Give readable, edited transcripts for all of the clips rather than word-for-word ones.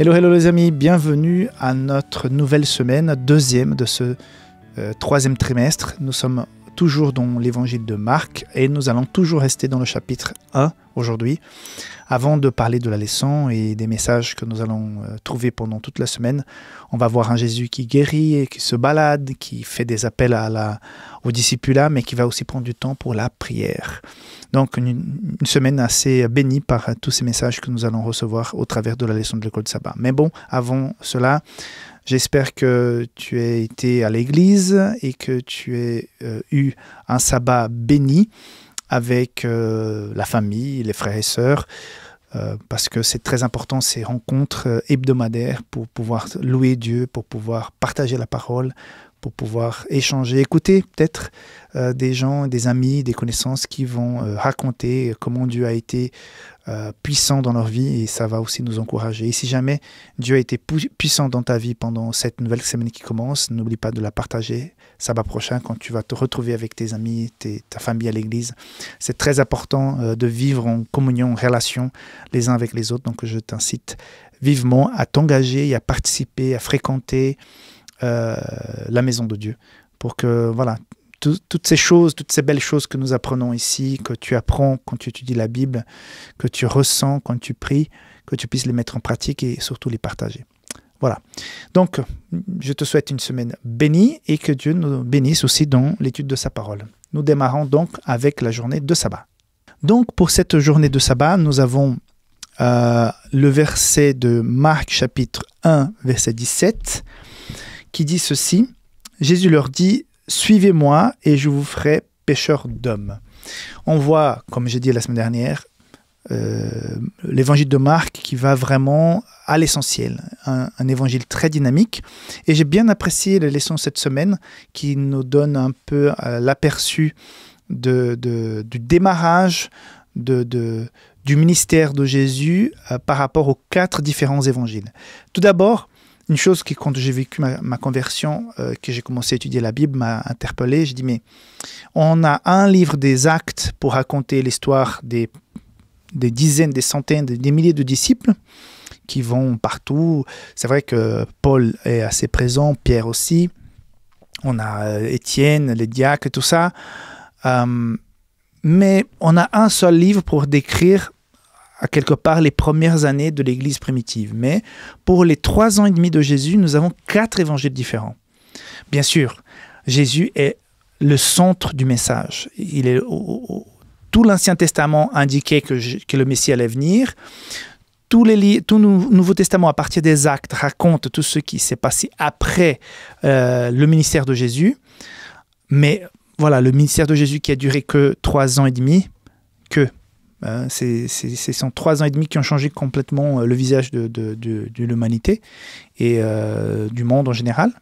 Hello, hello les amis, bienvenue à notre nouvelle semaine, deuxième de ce troisième trimestre. Nous sommes toujours dans l'évangile de Marc et nous allons toujours rester dans le chapitre 1 aujourd'hui. Avant de parler de la leçon et des messages que nous allons trouver pendant toute la semaine, on va voir un Jésus qui guérit et qui se balade, qui fait des appels au discipulat, mais qui va aussi prendre du temps pour la prière. Donc une semaine assez bénie par tous ces messages que nous allons recevoir au travers de la leçon de l'école de sabbat. Mais bon, avant cela, j'espère que tu as été à l'église et que tu as eu un sabbat béni avec la famille, les frères et sœurs, parce que c'est très important ces rencontres hebdomadaires pour pouvoir louer Dieu, pour pouvoir partager la parole, pour pouvoir échanger, écouter peut-être des gens, des amis, des connaissances qui vont raconter comment Dieu a été puissant dans leur vie, et ça va aussi nous encourager. Et si jamais Dieu a été puissant dans ta vie pendant cette nouvelle semaine qui commence, n'oublie pas de la partager sabbat prochain quand tu vas te retrouver avec tes amis, ta famille à l'église. C'est très important de vivre en communion, en relation les uns avec les autres. Donc je t'incite vivement à t'engager et à participer, à fréquenter la maison de Dieu, pour que voilà, toutes ces choses, toutes ces belles choses que nous apprenons ici, que tu apprends quand tu étudies la Bible, que tu ressens quand tu pries, que tu puisses les mettre en pratique et surtout les partager. Voilà. Donc, je te souhaite une semaine bénie et que Dieu nous bénisse aussi dans l'étude de sa parole. Nous démarrons donc avec la journée de sabbat. Donc, pour cette journée de sabbat, nous avons le verset de Marc chapitre 1, verset 17, qui dit ceci: Jésus leur dit: suivez-moi et je vous ferai pécheurs d'hommes. On voit, comme j'ai dit la semaine dernière, l'évangile de Marc qui va vraiment à l'essentiel, un évangile très dynamique. Et j'ai bien apprécié les leçons cette semaine qui nous donnent un peu l'aperçu du démarrage du ministère de Jésus par rapport aux 4 différents évangiles. Tout d'abord, une chose qui, quand j'ai vécu ma conversion, que j'ai commencé à étudier la Bible, m'a interpellé. Je dis, mais on a un livre des Actes pour raconter l'histoire des dizaines, des centaines, des milliers de disciples qui vont partout. C'est vrai que Paul est assez présent, Pierre aussi. On a Étienne, les diacres et tout ça. Mais on a un seul livre pour décrire à quelque part les premières années de l'Église primitive. Mais pour les 3 ans et demi de Jésus, nous avons 4 évangiles différents. Bien sûr, Jésus est le centre du message. Tout l'Ancien Testament indiquait que le Messie allait venir. Tout le Nouveau Testament, à partir des Actes, raconte tout ce qui s'est passé après le ministère de Jésus. Mais voilà, le ministère de Jésus qui a duré que 3 ans et demi, ce sont 3 ans et demi qui ont changé complètement le visage de l'humanité et du monde en général.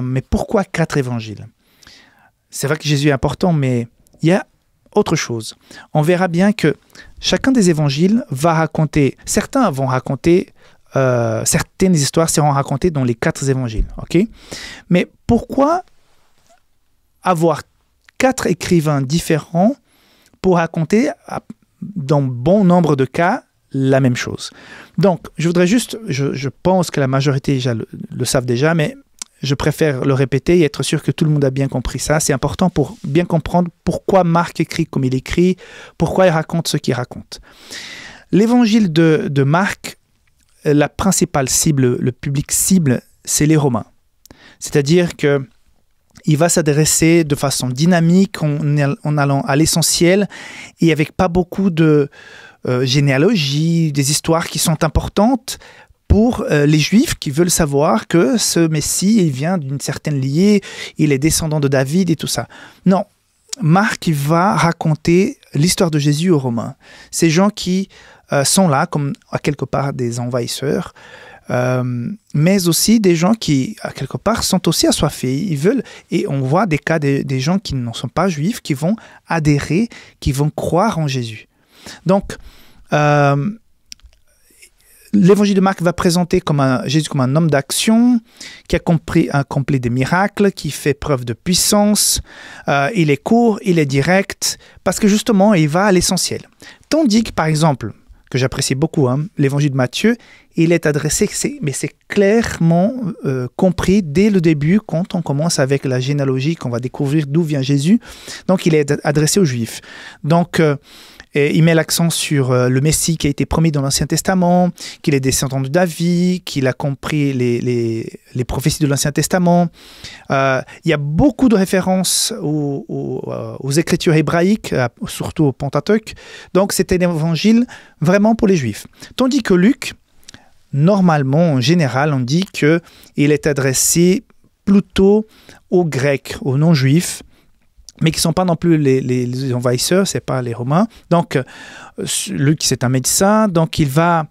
Mais pourquoi 4 évangiles? C'est vrai que Jésus est important, mais il y a autre chose. On verra bien que chacun des évangiles va raconter, certains vont raconter, certaines histoires seront racontées dans les 4 évangiles. Okay? Mais pourquoi avoir 4 écrivains différents pour raconter, dans bon nombre de cas, la même chose? Donc, je voudrais juste, je pense que la majorité déjà le savent déjà, mais je préfère le répéter et être sûr que tout le monde a bien compris ça. C'est important pour bien comprendre pourquoi Marc écrit comme il écrit, pourquoi il raconte ce qu'il raconte. L'évangile de Marc, la principale cible, le public cible, c'est les Romains. C'est-à-dire que il va s'adresser de façon dynamique, en allant à l'essentiel et avec pas beaucoup de généalogie, des histoires qui sont importantes pour les Juifs qui veulent savoir que ce Messie, il vient d'une certaine lignée, il est descendant de David et tout ça. Non, Marc il va raconter l'histoire de Jésus aux Romains. Ces gens qui sont là comme à quelque part des envahisseurs, mais aussi des gens qui, à quelque part, sont aussi assoiffés. Ils veulent, et on voit des cas des gens qui ne sont pas juifs, qui vont adhérer, qui vont croire en Jésus. Donc, l'évangile de Marc va présenter Jésus comme un homme d'action, qui a accompli des miracles, qui fait preuve de puissance. Il est court, il est direct, parce que justement, il va à l'essentiel. Tandis que, par exemple, que j'apprécie beaucoup, hein, l'évangile de Matthieu, il est adressé, mais c'est clairement compris dès le début, quand on commence avec la généalogie, qu'on va découvrir d'où vient Jésus. Donc, il est adressé aux Juifs. Donc, et il met l'accent sur le Messie qui a été promis dans l'Ancien Testament, qu'il est descendant de David, qu'il a compris les prophéties de l'Ancien Testament. Il y a beaucoup de références aux Écritures hébraïques, surtout au Pentateuque. Donc, c'était un évangile vraiment pour les Juifs. Tandis que Luc, normalement, en général, on dit qu'il est adressé plutôt aux Grecs, aux non-Juifs, mais qui ne sont pas non plus les envahisseurs, ce n'est pas les Romains. Donc, Luc, c'est un médecin, donc il va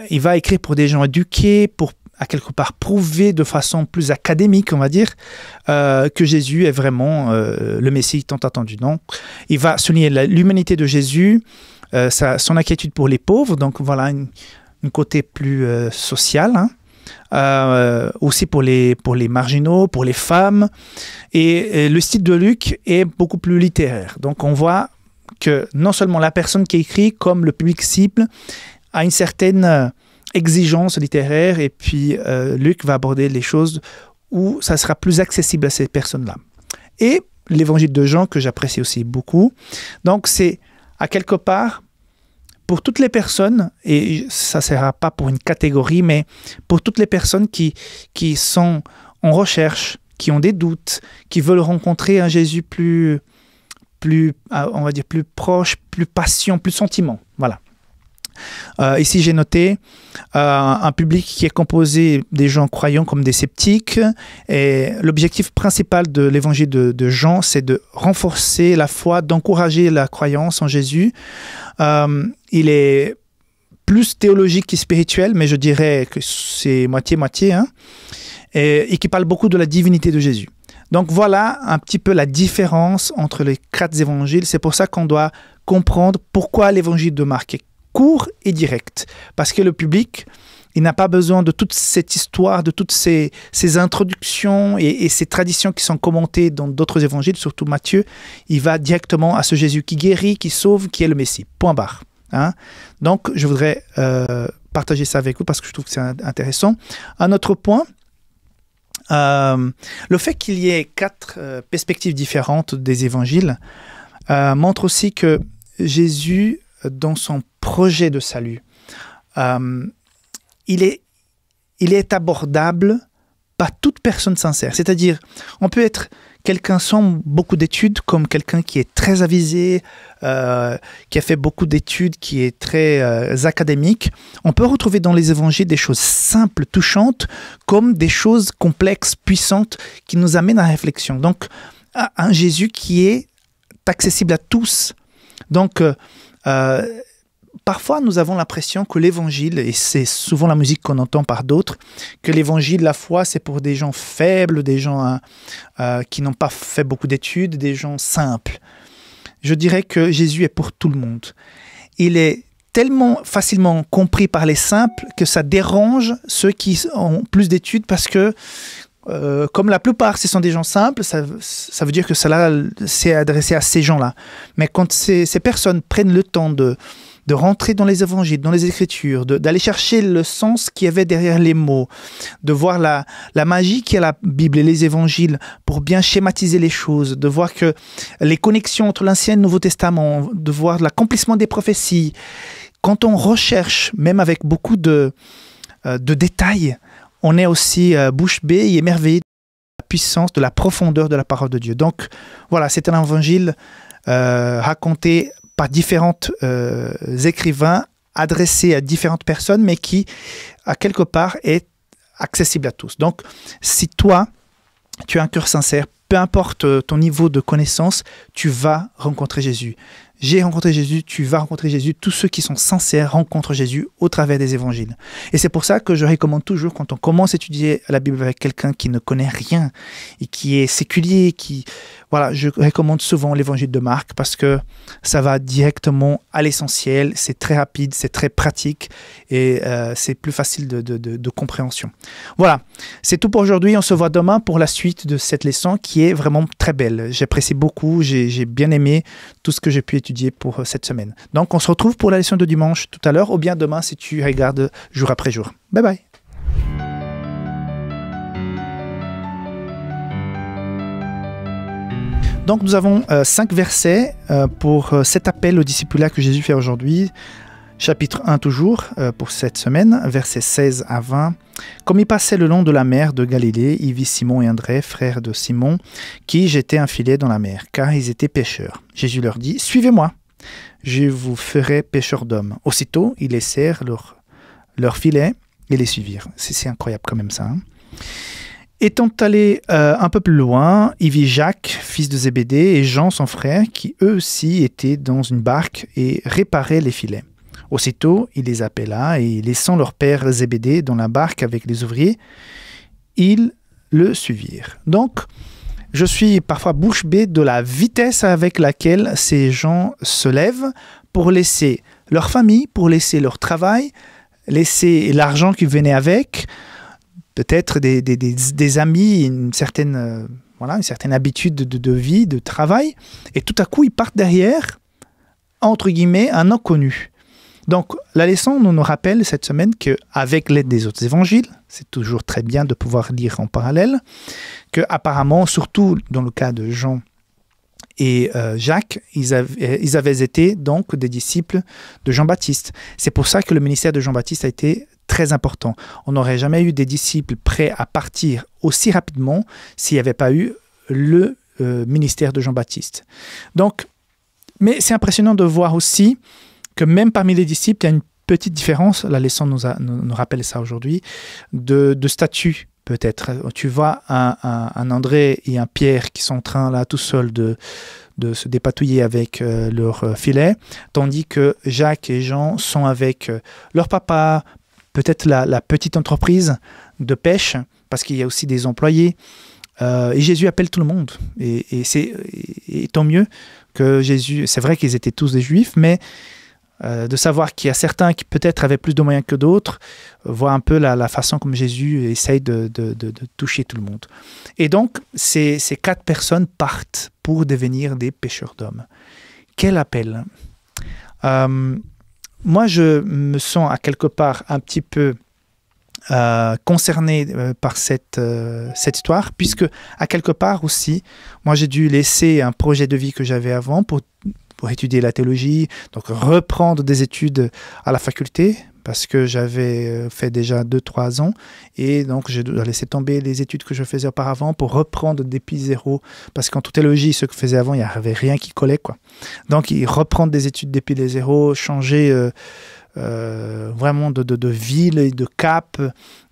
écrire pour des gens éduqués, pour à quelque part prouver de façon plus académique, on va dire, que Jésus est vraiment le Messie tant attendu. Non, il va souligner l'humanité de Jésus, son inquiétude pour les pauvres, donc voilà un côté plus social, hein. Aussi pour les marginaux, pour les femmes. Et le style de Luc est beaucoup plus littéraire. Donc on voit que non seulement la personne qui écrit, comme le public cible, a une certaine exigence littéraire, et puis Luc va aborder les choses où ça sera plus accessible à ces personnes-là. Et l'évangile de Jean, que j'apprécie aussi beaucoup. Donc c'est à quelque part pour toutes les personnes, et ça ne sera pas pour une catégorie, mais pour toutes les personnes qui sont en recherche, qui ont des doutes, qui veulent rencontrer un Jésus plus, on va dire, plus proche, plus passion, plus sentiment. Voilà. Ici, j'ai noté un public qui est composé des gens croyants comme des sceptiques. Et l'objectif principal de l'évangile de Jean, c'est de renforcer la foi, d'encourager la croyance en Jésus. Il est plus théologique que spirituel, mais je dirais que c'est moitié-moitié, hein, et qui parle beaucoup de la divinité de Jésus. Donc voilà un petit peu la différence entre les 4 évangiles. C'est pour ça qu'on doit comprendre pourquoi l'évangile de Marc est court et direct. Parce que le public, il n'a pas besoin de toute cette histoire, de toutes ces introductions et ces traditions qui sont commentées dans d'autres évangiles, surtout Matthieu. Il va directement à ce Jésus qui guérit, qui sauve, qui est le Messie. Point barre. Hein? Donc, je voudrais partager ça avec vous parce que je trouve que c'est intéressant. Un autre point, le fait qu'il y ait 4 perspectives différentes des évangiles montre aussi que Jésus, dans son projet de salut, il est abordable par toute personne sincère. C'est-à-dire, on peut être quelqu'un sans beaucoup d'études, comme quelqu'un qui est très avisé, qui a fait beaucoup d'études, qui est très académique. On peut retrouver dans les évangiles des choses simples, touchantes, comme des choses complexes, puissantes, qui nous amènent à la réflexion. Donc, un Jésus qui est accessible à tous. Donc, parfois, nous avons l'impression que l'évangile, et c'est souvent la musique qu'on entend par d'autres, que l'évangile, la foi, c'est pour des gens faibles, des gens qui n'ont pas fait beaucoup d'études, des gens simples. Je dirais que Jésus est pour tout le monde. Il est tellement facilement compris par les simples que ça dérange ceux qui ont plus d'études parce que, comme la plupart, ce sont des gens simples, ça veut dire que cela c'est adressé à ces gens-là. Mais quand ces personnes prennent le temps de rentrer dans les évangiles, dans les Écritures, d'aller chercher le sens qu'il y avait derrière les mots, de voir la magie qu'il y a la Bible et les évangiles pour bien schématiser les choses, de voir que les connexions entre l'Ancien et le Nouveau Testament, de voir l'accomplissement des prophéties. Quand on recherche, même avec beaucoup de détails, on est aussi bouche bée et émerveillé de la puissance, de la profondeur de la parole de Dieu. Donc voilà, c'est un évangile raconté par différents écrivains, adressé à différentes personnes, mais qui, à quelque part, est accessible à tous. Donc, si toi, tu as un cœur sincère, peu importe ton niveau de connaissance, tu vas rencontrer Jésus. J'ai rencontré Jésus, tu vas rencontrer Jésus. Tous ceux qui sont sincères rencontrent Jésus au travers des évangiles. Et c'est pour ça que je recommande toujours, quand on commence à étudier la Bible avec quelqu'un qui ne connaît rien et qui est séculier, voilà, je recommande souvent l'évangile de Marc parce que ça va directement à l'essentiel, c'est très rapide, c'est très pratique et c'est plus facile de compréhension. Voilà, c'est tout pour aujourd'hui. On se voit demain pour la suite de cette leçon qui est vraiment très belle. J'apprécie beaucoup, j'ai bien aimé tout ce que j'ai pu étudier étudier pour cette semaine. Donc, on se retrouve pour la leçon de dimanche tout à l'heure, ou bien demain si tu regardes jour après jour. Bye bye. Donc, nous avons 5 versets pour cet appel au discipulat que Jésus fait aujourd'hui. Chapitre 1 toujours, pour cette semaine, versets 16 à 20. Comme il passait le long de la mer de Galilée, il vit Simon et André, frères de Simon, qui jetaient un filet dans la mer, car ils étaient pêcheurs. Jésus leur dit « Suivez-moi, je vous ferai pêcheurs d'hommes. » Aussitôt, ils laissèrent leur filet et les suivirent. C'est incroyable quand même ça, hein. Étant allé un peu plus loin, il vit Jacques, fils de Zébédée, et Jean, son frère, qui eux aussi étaient dans une barque et réparaient les filets. Aussitôt, il les appela et, laissant leur père Zébédée dans la barque avec les ouvriers, ils le suivirent. Donc, je suis parfois bouche bée de la vitesse avec laquelle ces gens se lèvent pour laisser leur famille, pour laisser leur travail, laisser l'argent qui venait avec, peut-être des amis, une certaine habitude de vie, de travail, et tout à coup, ils partent derrière, entre guillemets, un inconnu. Donc, la leçon nous rappelle cette semaine qu'avec l'aide des autres évangiles, c'est toujours très bien de pouvoir lire en parallèle, qu'apparemment, surtout dans le cas de Jean et Jacques, ils avaient été donc des disciples de Jean-Baptiste. C'est pour ça que le ministère de Jean-Baptiste a été très important. On n'aurait jamais eu des disciples prêts à partir aussi rapidement s'il n'y avait pas eu le ministère de Jean-Baptiste. Donc, mais c'est impressionnant de voir aussi que même parmi les disciples, il y a une petite différence, la leçon nous rappelle ça aujourd'hui, de statut peut-être. Tu vois un André et un Pierre qui sont en train là tout seuls de se dépatouiller avec leur filet, tandis que Jacques et Jean sont avec leur papa, peut-être la petite entreprise de pêche, parce qu'il y a aussi des employés. Et Jésus appelle tout le monde. Et tant mieux que Jésus... C'est vrai qu'ils étaient tous des Juifs, mais de savoir qu'il y a certains qui peut-être avaient plus de moyens que d'autres, voit un peu la façon comme Jésus essaye de toucher tout le monde. Et donc, ces 4 personnes partent pour devenir des pêcheurs d'hommes. Quel appel! Moi, je me sens à quelque part un petit peu concerné par cette histoire, puisque à quelque part aussi, moi j'ai dû laisser un projet de vie que j'avais avant pour étudier la théologie, donc reprendre des études à la faculté, parce que j'avais fait déjà 2-3 ans, et donc je dois laisser tomber les études que je faisais auparavant pour reprendre depuis zéro, parce qu'en toute théologie, ce que je faisais avant, il n'y avait rien qui collait, quoi. Donc, reprendre des études depuis les zéro, changer vraiment de ville et de cap,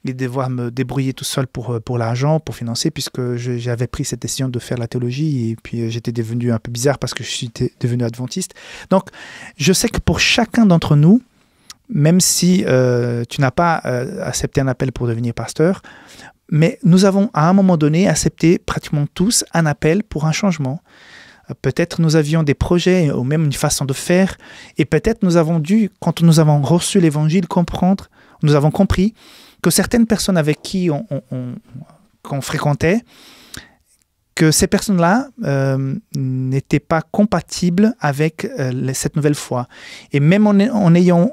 et devoir me débrouiller tout seul pour l'argent, pour financer, puisque j'avais pris cette décision de faire la théologie, et puis j'étais devenu un peu bizarre parce que je suis devenu adventiste. Donc, je sais que pour chacun d'entre nous, même si tu n'as pas accepté un appel pour devenir pasteur, mais nous avons à un moment donné accepté pratiquement tous un appel pour un changement. Peut-être nous avions des projets ou même une façon de faire, et peut-être nous avons dû, quand nous avons reçu l'évangile, nous avons compris que certaines personnes avec qui qu'on fréquentait, que ces personnes-là n'étaient pas compatibles avec cette nouvelle foi. Et même en ayant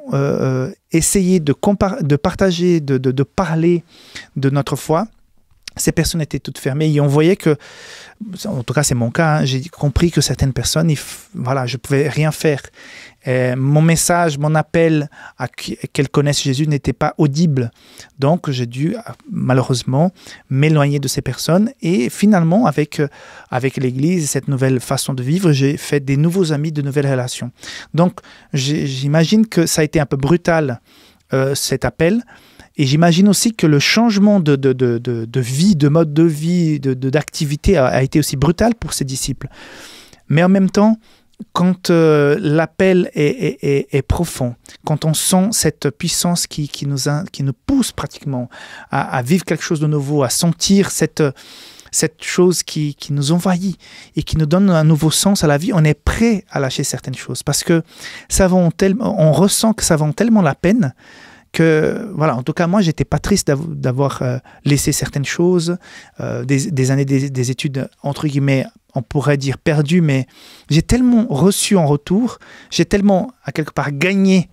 essayé de partager, de parler de notre foi, ces personnes étaient toutes fermées et on voyait que, en tout cas c'est mon cas, hein, j'ai compris que certaines personnes, je ne pouvais rien faire. Mon message, mon appel à qu'elles connaissent Jésus n'était pas audible. Donc j'ai dû malheureusement m'éloigner de ces personnes et finalement avec l'Église, cette nouvelle façon de vivre, j'ai fait des nouveaux amis, de nouvelles relations. Donc j'imagine que ça a été un peu brutal cet appel. Et j'imagine aussi que le changement de vie, de mode de vie, d'activité a été aussi brutal pour ses disciples. Mais en même temps, quand l'appel est profond, quand on sent cette puissance qui nous pousse pratiquement à vivre quelque chose de nouveau, à sentir cette chose qui nous envahit et qui nous donne un nouveau sens à la vie, on est prêt à lâcher certaines choses parce que on ressent que ça vaut tellement la peine que, voilà, en tout cas, moi, j'étais pas triste d'avoir laissé certaines choses, des années des études, entre guillemets, on pourrait dire perdu, mais j'ai tellement reçu en retour, j'ai tellement, à quelque part, gagné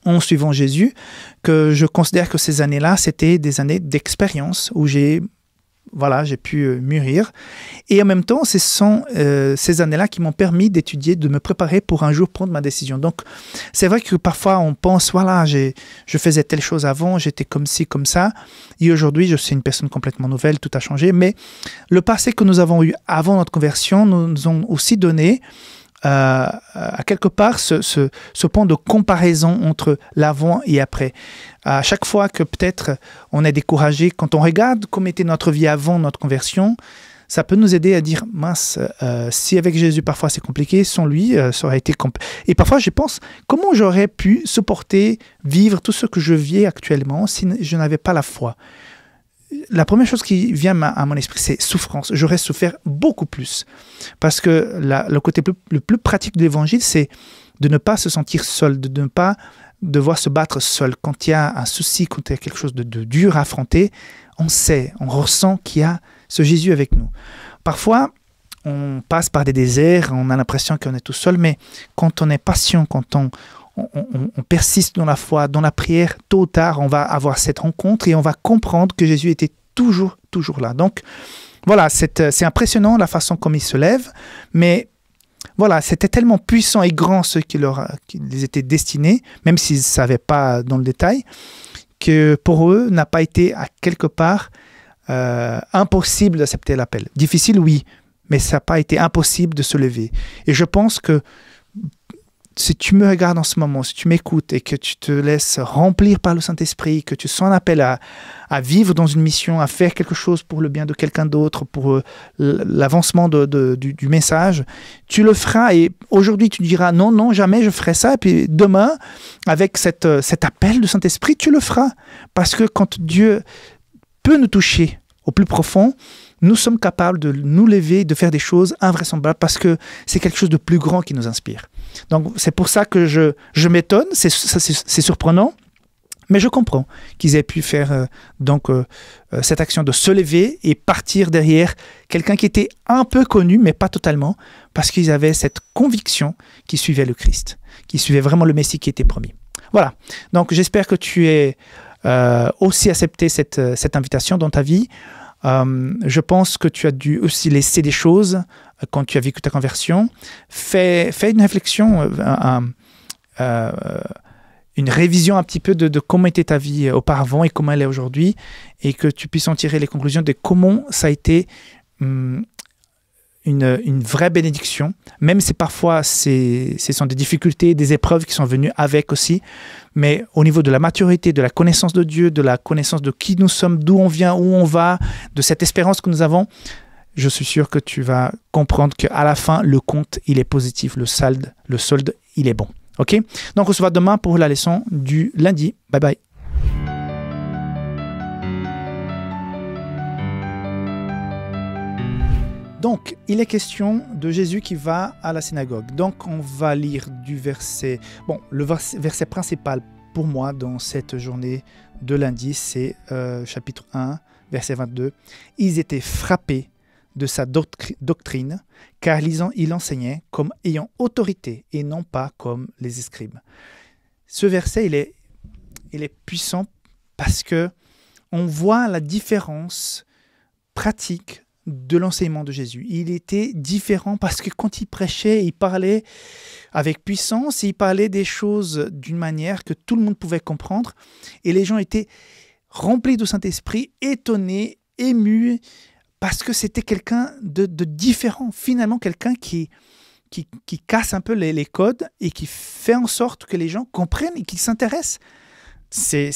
en suivant Jésus, que je considère que ces années-là, c'était des années d'expérience où j'ai pu mûrir. Et en même temps, ce sont ces années-là qui m'ont permis d'étudier, de me préparer pour un jour prendre ma décision. Donc, c'est vrai que parfois, on pense, voilà, je faisais telle chose avant, j'étais comme ci, comme ça. Et aujourd'hui, je suis une personne complètement nouvelle, tout a changé. Mais le passé que nous avons eu avant notre conversion nous ont aussi donné à quelque part ce point de comparaison entre l'avant et après. À chaque fois que peut-être on est découragé, quand on regarde comment était notre vie avant notre conversion, ça peut nous aider à dire, mince, si avec Jésus parfois c'est compliqué, sans lui, ça aurait été compliqué. Et parfois je pense, comment j'aurais pu supporter, vivre tout ce que je vis actuellement si je n'avais pas la foi? La première chose qui vient à mon esprit, c'est souffrance. J'aurais souffert beaucoup plus. Parce que le côté le plus pratique de l'évangile, c'est de ne pas se sentir seul, de ne pas devoir se battre seul. Quand il y a un souci, quand il y a quelque chose de dur à affronter, on sait, on ressent qu'il y a ce Jésus avec nous. Parfois, on passe par des déserts, on a l'impression qu'on est tout seul, mais quand on est patient, quand on persiste dans la foi, dans la prière, tôt ou tard, on va avoir cette rencontre et on va comprendre que Jésus était toujours là. Donc, voilà, c'est impressionnant la façon comme il se lève, mais voilà, c'était tellement puissant et grand ce qui les était destiné, même s'ils ne savaient pas dans le détail, que pour eux, n'a pas été à quelque part impossible d'accepter l'appel. Difficile, oui, mais ça n'a pas été impossible de se lever. Et je pense que si tu me regardes en ce moment, si tu m'écoutes et que tu te laisses remplir par le Saint-Esprit, que tu sens un appel à vivre dans une mission, à faire quelque chose pour le bien de quelqu'un d'autre, pour l'avancement du message, tu le feras. Et aujourd'hui, tu diras non, jamais je ferai ça. Et puis demain, avec cet appel du Saint-Esprit, tu le feras. Parce que quand Dieu peut nous toucher au plus profond, nous sommes capables de nous lever, de faire des choses invraisemblables parce que c'est quelque chose de plus grand qui nous inspire. Donc c'est pour ça que je m'étonne, c'est surprenant, mais je comprends qu'ils aient pu faire cette action de se lever et partir derrière quelqu'un qui était un peu connu, mais pas totalement, parce qu'ils avaient cette conviction qu'ils suivaient le Christ, qu'ils suivaient vraiment le Messie qui était promis. Voilà, donc j'espère que tu aies aussi accepté cette invitation dans ta vie. Je pense que tu as dû aussi laisser des choses quand tu as vécu ta conversion. Fais une réflexion, une révision un petit peu de comment était ta vie auparavant et comment elle est aujourd'hui, et que tu puisses en tirer les conclusions de comment ça a été une vraie bénédiction, même si parfois ce sont des difficultés, des épreuves qui sont venues avec aussi, mais au niveau de la maturité, de la connaissance de Dieu, de la connaissance de qui nous sommes, d'où on vient, où on va, de cette espérance que nous avons, je suis sûr que tu vas comprendre qu'à la fin, le compte, il est positif, le solde, il est bon. Ok? Donc on se voit demain pour la leçon du lundi. Bye bye. Donc, il est question de Jésus qui va à la synagogue. Donc, on va lire du verset... Bon, le verset principal pour moi dans cette journée de lundi, c'est chapitre 1, verset 22. Ils étaient frappés de sa doctrine, car il enseignait comme ayant autorité et non pas comme les scribes. Ce verset, il est puissant parce que on voit la différence pratique de l'enseignement de Jésus. Il était différent parce que quand il prêchait, il parlait avec puissance, il parlait des choses d'une manière que tout le monde pouvait comprendre et les gens étaient remplis du Saint-Esprit, étonnés, émus, parce que c'était quelqu'un de différent, finalement quelqu'un qui casse un peu les codes et qui fait en sorte que les gens comprennent et qu'ils s'intéressent. C'est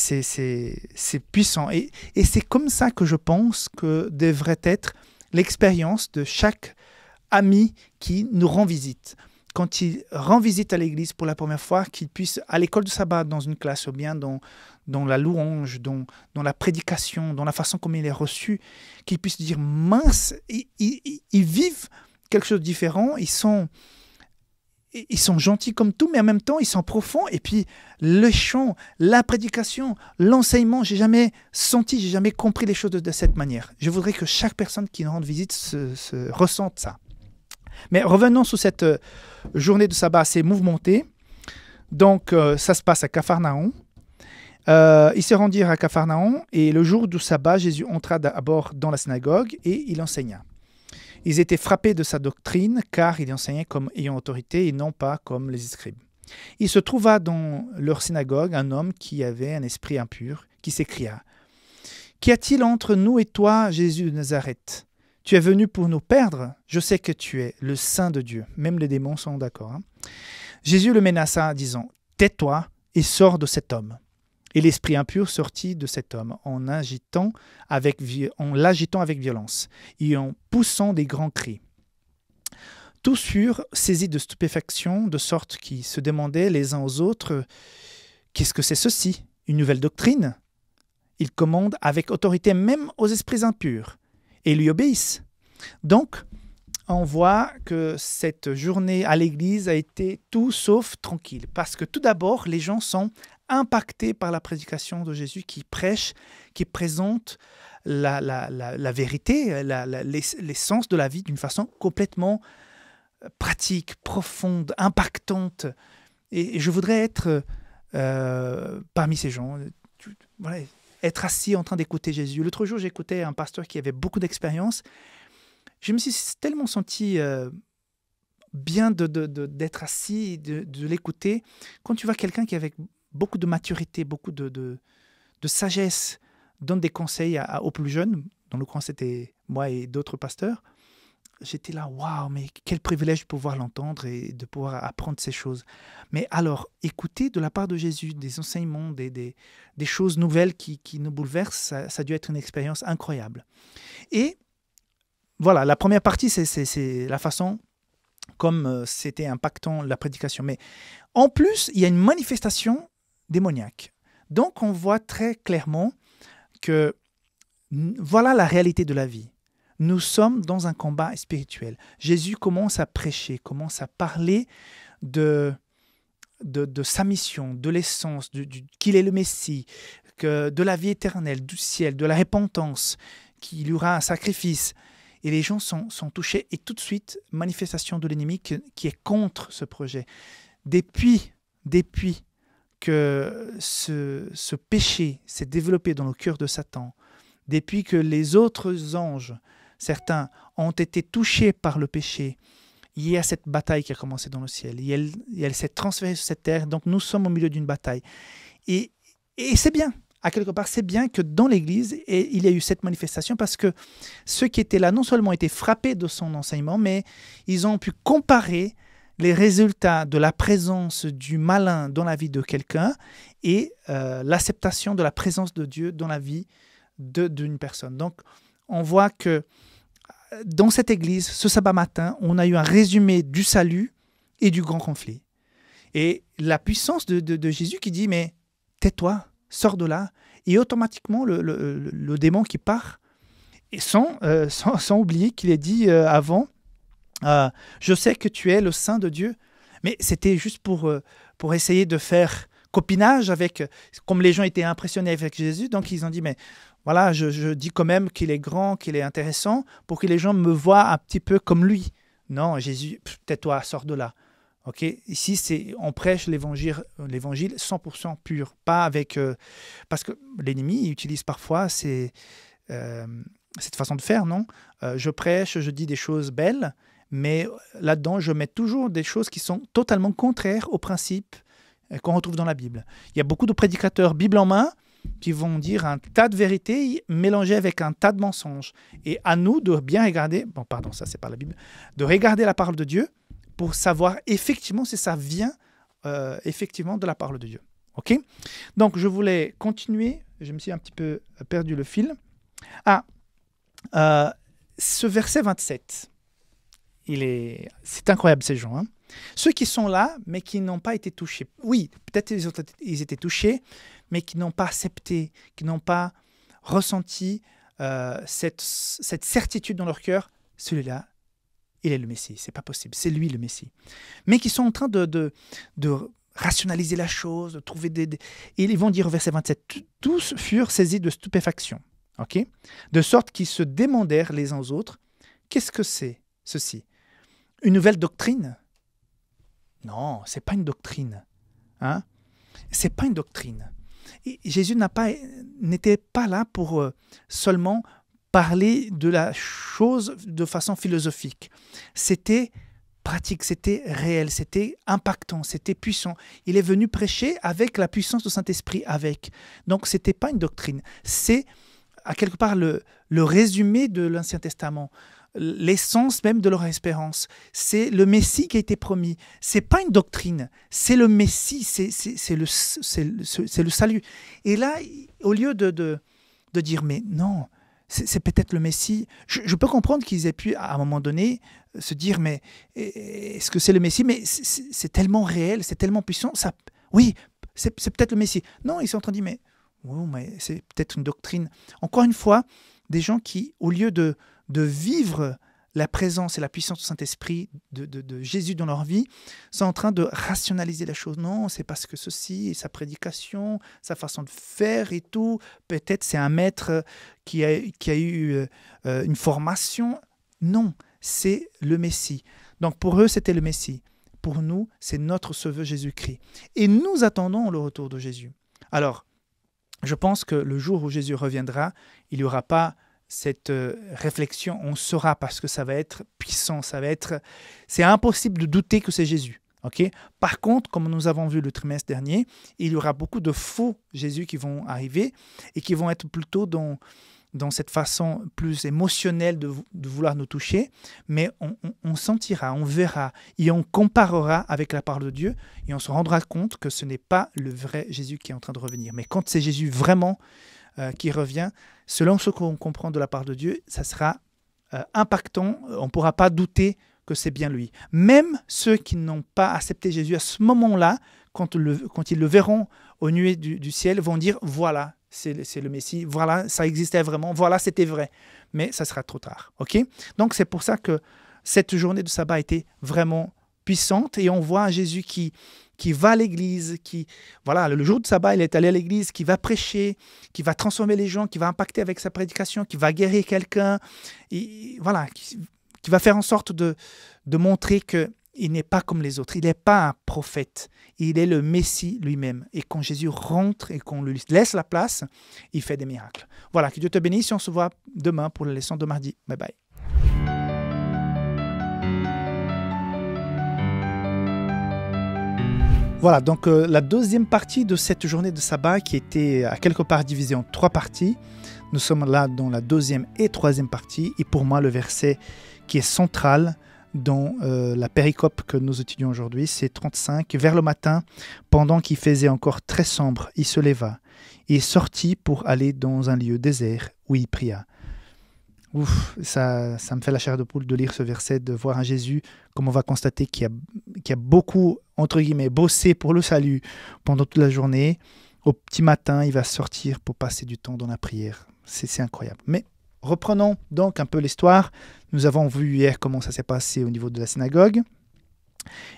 puissant et c'est comme ça que je pense que devrait être l'expérience de chaque ami qui nous rend visite. Quand il rend visite à l'église pour la première fois, qu'il puisse, à l'école de sabbat, dans une classe, ou bien dans la louange, dans la prédication, dans la façon comme il est reçu, qu'il puisse dire, mince, ils vivent quelque chose de différent, ils sont gentils comme tout, mais en même temps, ils sont profonds. Et puis, le chant, la prédication, l'enseignement, j'ai jamais compris les choses de cette manière. Je voudrais que chaque personne qui nous rende visite se ressente ça. Mais revenons sur cette journée de sabbat assez mouvementée. Donc, ça se passe à Capharnaüm. Ils se rendirent à Capharnaüm et le jour du sabbat, Jésus entra d'abord dans la synagogue et il enseigna. Ils étaient frappés de sa doctrine car il enseignait comme ayant autorité et non pas comme les scribes. Il se trouva dans leur synagogue un homme qui avait un esprit impur qui s'écria « Qu'y a-t-il entre nous et toi, Jésus de Nazareth ? Tu es venu pour nous perdre ? Je sais que tu es le Saint de Dieu. » Même les démons sont d'accord. Jésus le menaça, disant « Tais-toi et sors de cet homme. » Et l'esprit impur sortit de cet homme en l'agitant avec violence et en poussant des grands cris. Tous furent saisis de stupéfaction, de sorte qu'ils se demandaient les uns aux autres « Qu'est-ce que c'est ceci ? Une nouvelle doctrine ?» Il commande avec autorité même aux esprits impurs et lui obéissent. Donc, on voit que cette journée à l'église a été tout sauf tranquille. Parce que tout d'abord, les gens sont impactés par la prédication de Jésus qui prêche, qui présente la vérité, l'essence de la vie d'une façon complètement pratique, profonde, impactante. Et je voudrais être parmi ces gens. Voilà, être assis en train d'écouter Jésus. L'autre jour, j'écoutais un pasteur qui avait beaucoup d'expérience. Je me suis tellement senti bien d'être assis, de l'écouter. Quand tu vois quelqu'un qui, avec beaucoup de maturité, beaucoup de sagesse, donne des conseils aux plus jeunes, dans le coin c'était moi et d'autres pasteurs, j'étais là, waouh, mais quel privilège de pouvoir l'entendre et de pouvoir apprendre ces choses. Mais alors, écouter de la part de Jésus des enseignements, des choses nouvelles qui nous bouleversent, ça a dû être une expérience incroyable. Et voilà, la première partie, c'est la façon comme c'était impactant la prédication. Mais en plus, il y a une manifestation démoniaque. Donc, on voit très clairement que voilà la réalité de la vie. Nous sommes dans un combat spirituel. Jésus commence à prêcher, commence à parler de sa mission, de l'essence, qu'il est le Messie, de la vie éternelle, du ciel, de la repentance, qu'il y aura un sacrifice. Et les gens sont touchés. Et tout de suite, manifestation de l'ennemi qui est contre ce projet. Depuis que ce péché s'est développé dans le cœur de Satan, depuis que les autres anges, certains, ont été touchés par le péché, il y a cette bataille qui a commencé dans le ciel. Et elle s'est transférée sur cette terre. Donc nous sommes au milieu d'une bataille. Et c'est bien. À quelque part, c'est bien que dans l'Église, il y a eu cette manifestation parce que ceux qui étaient là non seulement étaient frappés de son enseignement, mais ils ont pu comparer les résultats de la présence du malin dans la vie de quelqu'un et l'acceptation de la présence de Dieu dans la vie d'une personne. Donc, on voit que dans cette Église, ce sabbat matin, on a eu un résumé du salut et du grand conflit. Et la puissance de Jésus qui dit « Mais tais-toi ». Sors de là, et automatiquement le démon qui part, et sans oublier qu'il est dit avant, je sais que tu es le Saint de Dieu, mais c'était juste pour essayer de faire copinage avec, comme les gens étaient impressionnés avec Jésus, donc ils ont dit, mais voilà, je dis quand même qu'il est grand, qu'il est intéressant, pour que les gens me voient un petit peu comme lui. Non, Jésus, tais-toi, sors de là. Okay. Ici, on prêche l'évangile 100% pur, pas avec... parce que l'ennemi utilise parfois cette façon de faire, non ? Je prêche, je dis des choses belles, mais là-dedans, je mets toujours des choses qui sont totalement contraires aux principes qu'on retrouve dans la Bible. Il y a beaucoup de prédicateurs Bible en main qui vont dire un tas de vérités mélangées avec un tas de mensonges. Et à nous de bien regarder... Bon, pardon, ça, c'est pas la Bible. De regarder la parole de Dieu pour savoir effectivement si ça vient effectivement de la parole de Dieu. Ok ? Donc, je voulais continuer. Je me suis un petit peu perdu le fil. Ce verset 27, c'est incroyable ces gens. Hein ? Ceux qui sont là, mais qui n'ont pas été touchés. Oui, peut-être ils étaient touchés, mais qui n'ont pas accepté, qui n'ont pas ressenti cette certitude dans leur cœur. Celui-là, il est le Messie, c'est pas possible, c'est lui le Messie. Mais qui sont en train de rationaliser la chose, de trouver Et ils vont dire au verset 27, tous furent saisis de stupéfaction, ok ? De sorte qu'ils se demandèrent les uns aux autres, qu'est-ce que c'est ceci ? une nouvelle doctrine? Non, ce n'est pas une doctrine. Hein? Ce n'est pas une doctrine. Et Jésus n'était pas là pour seulement parler de la chose de façon philosophique. C'était pratique, c'était réel, c'était impactant, c'était puissant. Il est venu prêcher avec la puissance du Saint-Esprit avec. Donc, ce n'était pas une doctrine. C'est, à quelque part, le résumé de l'Ancien Testament, l'essence même de leur espérance. C'est le Messie qui a été promis. Ce n'est pas une doctrine, c'est le Messie, c'est le salut. Et là, au lieu de dire, mais non, c'est peut-être le Messie. Je peux comprendre qu'ils aient pu, à un moment donné, se dire, mais est-ce que c'est le Messie? Mais c'est tellement réel, c'est tellement puissant. Ça, oui, c'est peut-être le Messie. Non, ils sont en train de dire, mais, oh, mais c'est peut-être une doctrine. Encore une fois, des gens qui, au lieu de vivre la présence et la puissance du Saint-Esprit de Jésus dans leur vie, sont en train de rationaliser la chose. Non, c'est parce que ceci, sa prédication, sa façon de faire et tout, peut-être c'est un maître qui a eu une formation. Non, c'est le Messie. Donc pour eux, c'était le Messie. Pour nous, c'est notre Sauveur Jésus-Christ. Et nous attendons le retour de Jésus. Alors, je pense que le jour où Jésus reviendra, il n'y aura pas cette réflexion, on saura parce que ça va être puissant, c'est impossible de douter que c'est Jésus. Okay? Par contre, comme nous avons vu le trimestre dernier, il y aura beaucoup de faux Jésus qui vont arriver et qui vont être plutôt dans cette façon plus émotionnelle de vouloir nous toucher, mais on sentira, on verra et on comparera avec la parole de Dieu et on se rendra compte que ce n'est pas le vrai Jésus qui est en train de revenir. Mais quand c'est Jésus vraiment qui revient, selon ce qu'on comprend de la part de Dieu, ça sera impactant. On ne pourra pas douter que c'est bien lui. Même ceux qui n'ont pas accepté Jésus à ce moment-là, quand ils le verront aux nuées du ciel, vont dire, voilà, c'est le Messie, voilà, ça existait vraiment, voilà, c'était vrai. Mais ça sera trop tard. Okay? Donc c'est pour ça que cette journée de sabbat a été vraiment puissante et on voit un Jésus qui va à l'église, voilà, le jour de sabbat, il est allé à l'église, qui va prêcher, qui va transformer les gens, qui va impacter avec sa prédication, qui va guérir quelqu'un, voilà, qui va faire en sorte de montrer qu'il n'est pas comme les autres, il n'est pas un prophète, il est le Messie lui-même. Et quand Jésus rentre et qu'on lui laisse la place, il fait des miracles. Voilà, que Dieu te bénisse et on se voit demain pour la leçon de mardi. Bye bye. Voilà, donc la deuxième partie de cette journée de sabbat qui était à quelque part divisée en 3 parties. Nous sommes là dans la deuxième et troisième partie. Et pour moi, le verset qui est central dans la péricope que nous étudions aujourd'hui, c'est 35. Vers le matin, pendant qu'il faisait encore très sombre, il se leva et sortit pour aller dans un lieu désert où il pria. Ouf, ça me fait la chair de poule de lire ce verset, de voir un Jésus, comme on va constater, qui a beaucoup, entre guillemets, bossé pour le salut pendant toute la journée. Au petit matin, il va sortir pour passer du temps dans la prière. C'est incroyable. Mais reprenons donc un peu l'histoire. Nous avons vu hier comment ça s'est passé au niveau de la synagogue.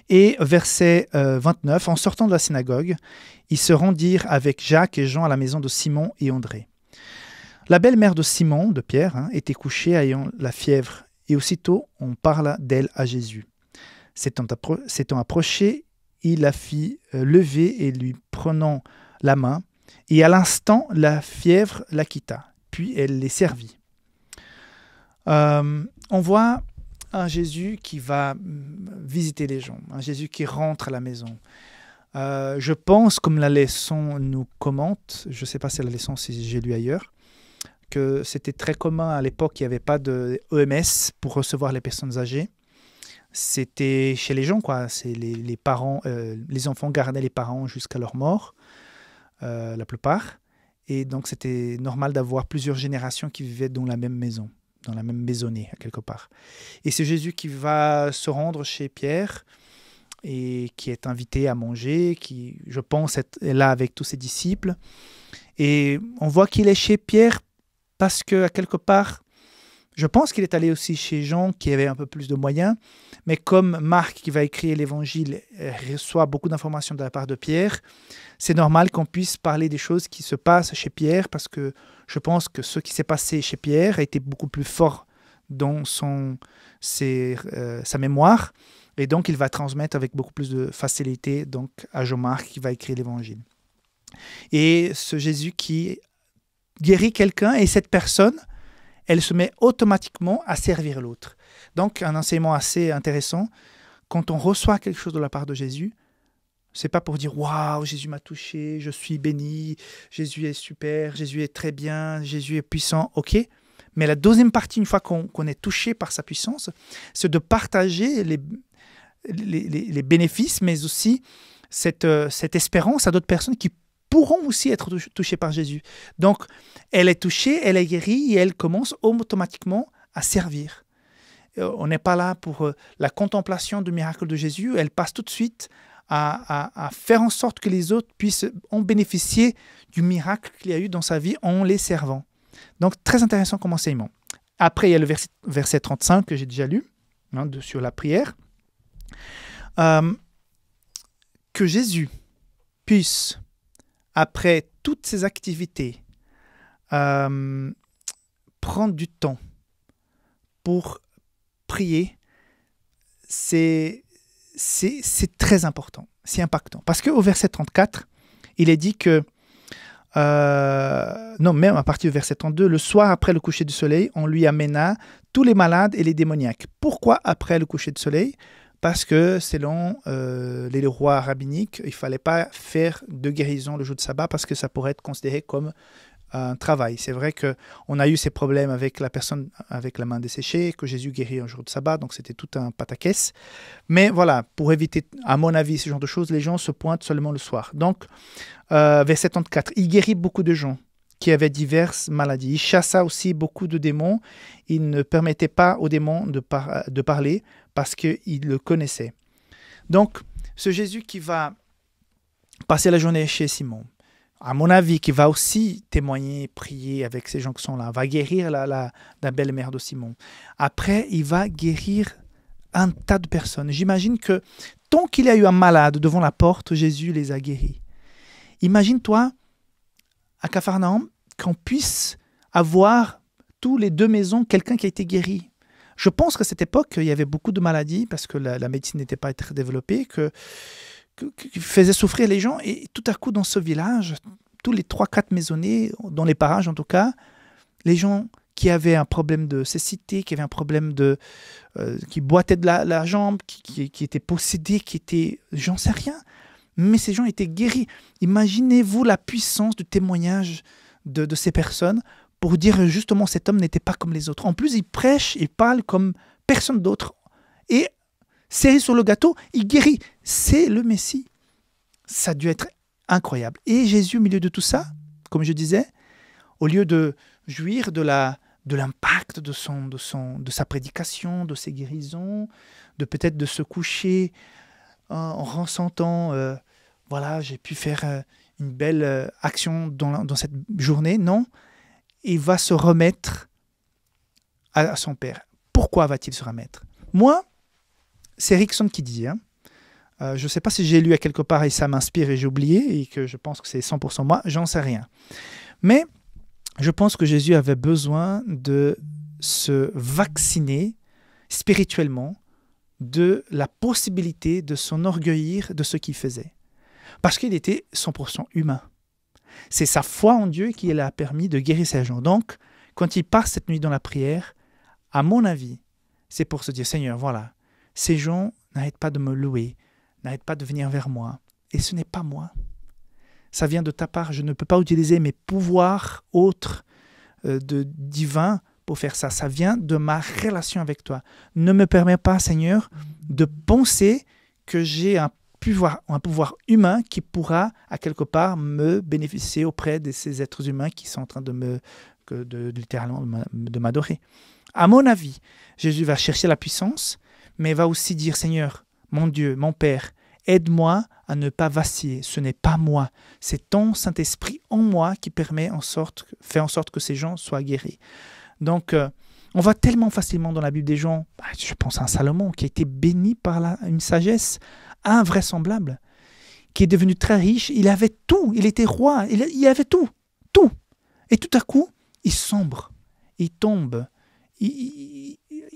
Et verset 29, en sortant de la synagogue, ils se rendirent avec Jacques et Jean à la maison de Simon et André. La belle-mère de Simon, de Pierre, était couchée ayant la fièvre, et aussitôt on parla d'elle à Jésus. S'étant approché, il la fit lever et lui prenant la main, et à l'instant la fièvre la quitta, puis elle les servit. On voit un Jésus qui va visiter les gens, un Jésus qui rentre à la maison. Je pense, comme la leçon nous commente, je ne sais pas si la leçon si j'ai lu ailleurs, que c'était très commun à l'époque, il n'y avait pas de EMS pour recevoir les personnes âgées. C'était chez les gens, quoi. C'est les parents, les enfants gardaient les parents jusqu'à leur mort, la plupart. Et donc c'était normal d'avoir plusieurs générations qui vivaient dans la même maison, dans la même maisonnée, quelque part. Et c'est Jésus qui va se rendre chez Pierre et qui est invité à manger, qui, je pense, est là avec tous ses disciples. Et on voit qu'il est chez Pierre parce qu'à quelque part, je pense qu'il est allé aussi chez Jean qui avait un peu plus de moyens, mais comme Marc qui va écrire l'évangile reçoit beaucoup d'informations de la part de Pierre, c'est normal qu'on puisse parler des choses qui se passent chez Pierre parce que je pense que ce qui s'est passé chez Pierre a été beaucoup plus fort dans sa mémoire, et donc il va transmettre avec beaucoup plus de facilité donc, à Jean-Marc qui va écrire l'Évangile. Et ce Jésus qui guérit quelqu'un, et cette personne, elle se met automatiquement à servir l'autre. Donc un enseignement assez intéressant, quand on reçoit quelque chose de la part de Jésus, c'est pas pour dire « Waouh, Jésus m'a touché, je suis béni, Jésus est super, Jésus est très bien, Jésus est puissant. » Ok, mais la deuxième partie, une fois qu'on est touché par sa puissance, c'est de partager les bénéfices, mais aussi cette espérance à d'autres personnes qui pourront aussi être touchées par Jésus. Donc, elle est touchée, elle est guérie, et elle commence automatiquement à servir. On n'est pas là pour la contemplation du miracle de Jésus, elle passe tout de suite à faire en sorte que les autres puissent en bénéficier du miracle qu'il y a eu dans sa vie en les servant. Donc, très intéressant comme enseignement. Après, il y a le verset 35 que j'ai déjà lu, sur la prière. Que Jésus puisse, après toutes ces activités, prendre du temps pour prier, c'est très important, c'est impactant. Parce qu'au verset 34, il est dit que, non, même à partir du verset 32, le soir après le coucher du soleil, on lui amena tous les malades et les démoniaques. Pourquoi après le coucher du soleil ? Parce que selon les rois rabbiniques, il ne fallait pas faire de guérison le jour de sabbat parce que ça pourrait être considéré comme un travail. C'est vrai qu'on a eu ces problèmes avec la personne avec la main desséchée, que Jésus guérit un jour de sabbat, donc c'était tout un pataquès. Mais voilà, pour éviter, à mon avis, ce genre de choses, les gens se pointent seulement le soir. Donc, verset 34, il guérit beaucoup de gens qui avaient diverses maladies. Il chassa aussi beaucoup de démons. Il ne permettait pas aux démons de parler parce qu'il le connaissait. Donc, ce Jésus qui va passer la journée chez Simon, à mon avis, qui va aussi témoigner, prier avec ces gens qui sont là, va guérir la belle-mère de Simon. Après, il va guérir un tas de personnes. J'imagine que tant qu'il y a eu un malade devant la porte, Jésus les a guéris. Imagine-toi, à Capharnaüm, qu'on puisse avoir tous les 2 maisons quelqu'un qui a été guéri. Je pense qu'à cette époque, il y avait beaucoup de maladies parce que la médecine n'était pas très développée, qui faisait souffrir les gens. Et tout à coup, dans ce village, tous les 3-4 maisonnées, dans les parages en tout cas, les gens qui avaient un problème de cécité, qui avaient un problème qui boitaient de la jambe, qui étaient possédés, qui étaient... J'en sais rien. Mais ces gens étaient guéris. Imaginez-vous la puissance du témoignage de ces personnes pour dire justement cet homme n'était pas comme les autres. En plus, il prêche, il parle comme personne d'autre. Et cerise sur le gâteau, il guérit. C'est le Messie. Ça a dû être incroyable. Et Jésus, au milieu de tout ça, comme je disais, au lieu de jouir de l'impact de sa prédication, de ses guérisons, de peut-être de se coucher en ressentant, voilà, j'ai pu faire une belle action dans cette journée. Non, il va se remettre à son Père. Pourquoi va-t-il se remettre ? Moi, c'est Rickson qui dit, je ne sais pas si j'ai lu à quelque part et ça m'inspire et j'ai oublié et que je pense que c'est 100% moi, j'en sais rien. Mais je pense que Jésus avait besoin de se vacciner spirituellement de la possibilité de s'enorgueillir de ce qu'il faisait. Parce qu'il était 100% humain. C'est sa foi en Dieu qui l'a permis de guérir ces gens. Donc, quand il part cette nuit dans la prière, à mon avis, c'est pour se dire, Seigneur, voilà, ces gens n'arrêtent pas de me louer, n'arrêtent pas de venir vers moi. Et ce n'est pas moi. Ça vient de ta part. Je ne peux pas utiliser mes pouvoirs autres divins pour faire ça. Ça vient de ma relation avec toi. Ne me permets pas, Seigneur, de penser que j'ai un pouvoir humain qui pourra, à quelque part, me bénéficier auprès de ces êtres humains qui sont en train littéralement de m'adorer. À mon avis, Jésus va chercher la puissance, mais va aussi dire, Seigneur, mon Dieu, mon Père, aide-moi à ne pas vaciller. Ce n'est pas moi, c'est ton Saint-Esprit en moi qui fait en sorte que ces gens soient guéris. Donc, on voit tellement facilement dans la Bible des gens, je pense à un Salomon qui a été béni par une sagesse invraisemblable, qui est devenu très riche. Il avait tout, il était roi, il avait tout. Et tout à coup, il sombre, il tombe,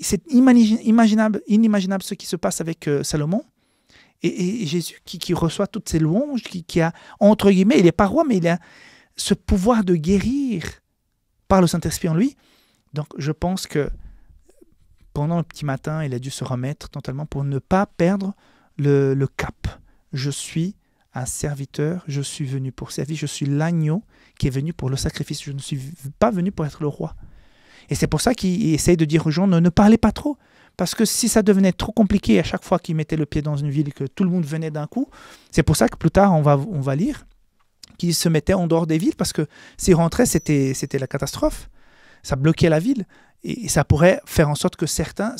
c'est inimaginable ce qui se passe avec Salomon. Et Jésus qui reçoit toutes ces louanges, qui a, entre guillemets, il n'est pas roi, mais il a ce pouvoir de guérir par le Saint-Esprit en lui. Donc je pense que pendant le petit matin, il a dû se remettre totalement pour ne pas perdre le cap. Je suis un serviteur, je suis venu pour servir, je suis l'agneau qui est venu pour le sacrifice. Je ne suis pas venu pour être le roi. Et c'est pour ça qu'il essaye de dire aux gens, ne parlez pas trop. Parce que si ça devenait trop compliqué à chaque fois qu'il mettait le pied dans une ville et que tout le monde venait d'un coup, c'est pour ça que plus tard, on va lire qu'il se mettait en dehors des villes, parce que s'il rentrait, c'était la catastrophe. Ça bloquait la ville. Et ça pourrait faire en sorte que certains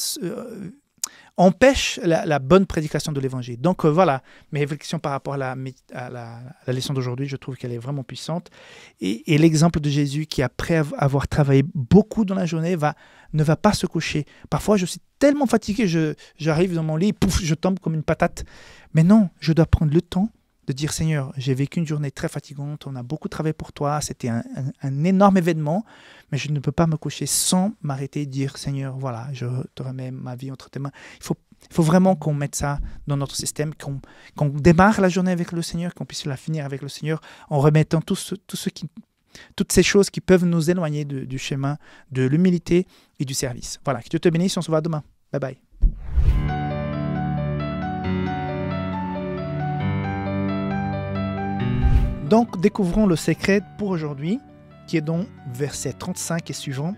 empêchent la bonne prédication de l'évangile. Donc voilà, mes réflexions par rapport à la leçon d'aujourd'hui, je trouve qu'elle est vraiment puissante. Et l'exemple de Jésus qui, après avoir travaillé beaucoup dans la journée, ne va pas se coucher. Parfois, je suis tellement fatigué, j'arrive dans mon lit, pouf, je tombe comme une patate. Mais non, je dois prendre le temps de dire, Seigneur, j'ai vécu une journée très fatigante, on a beaucoup travaillé pour toi, c'était un énorme événement, mais je ne peux pas me coucher sans m'arrêter et dire, Seigneur, voilà, je te remets ma vie entre tes mains. Il faut vraiment qu'on mette ça dans notre système, qu'on démarre la journée avec le Seigneur, qu'on puisse la finir avec le Seigneur, en remettant toutes ces choses qui peuvent nous éloigner du chemin de l'humilité et du service. Voilà, que Dieu te bénisse, on se voit demain. Bye bye. Donc, découvrons le secret pour aujourd'hui, qui est donc verset 35 et suivant.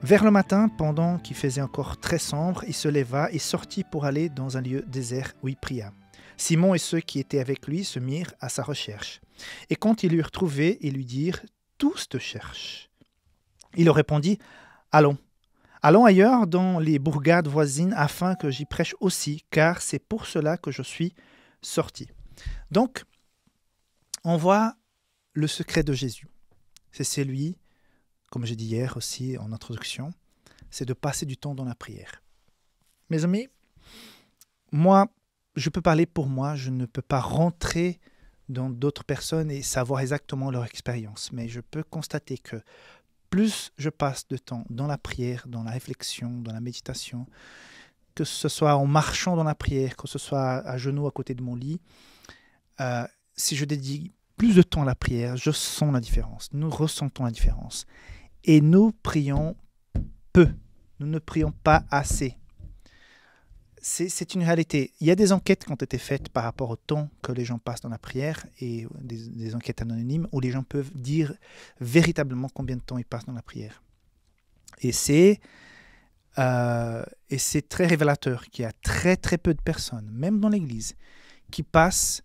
Vers le matin, pendant qu'il faisait encore très sombre, il se leva et sortit pour aller dans un lieu désert où il pria. Simon et ceux qui étaient avec lui se mirent à sa recherche. Et quand ils l'eurent trouvé, ils lui dirent « Tous te cherchent ». Il leur répondit « Allons ailleurs dans les bourgades voisines afin que j'y prêche aussi, car c'est pour cela que je suis sorti. » Donc, on voit le secret de Jésus. C'est celui, comme j'ai dit hier aussi en introduction, c'est de passer du temps dans la prière. Mes amis, moi, je peux parler pour moi, je ne peux pas rentrer dans d'autres personnes et savoir exactement leur expérience, mais je peux constater que plus je passe de temps dans la prière, dans la réflexion, dans la méditation, que ce soit en marchant dans la prière, que ce soit à genoux à côté de mon lit, si je dédie plus de temps à la prière, je sens la différence. Nous ressentons la différence. Et nous prions peu. Nous ne prions pas assez. C'est une réalité. Il y a des enquêtes qui ont été faites par rapport au temps que les gens passent dans la prière, et des enquêtes anonymes où les gens peuvent dire véritablement combien de temps ils passent dans la prière. Et c'est très révélateur qu'il y a très très peu de personnes, même dans l'Église, qui passent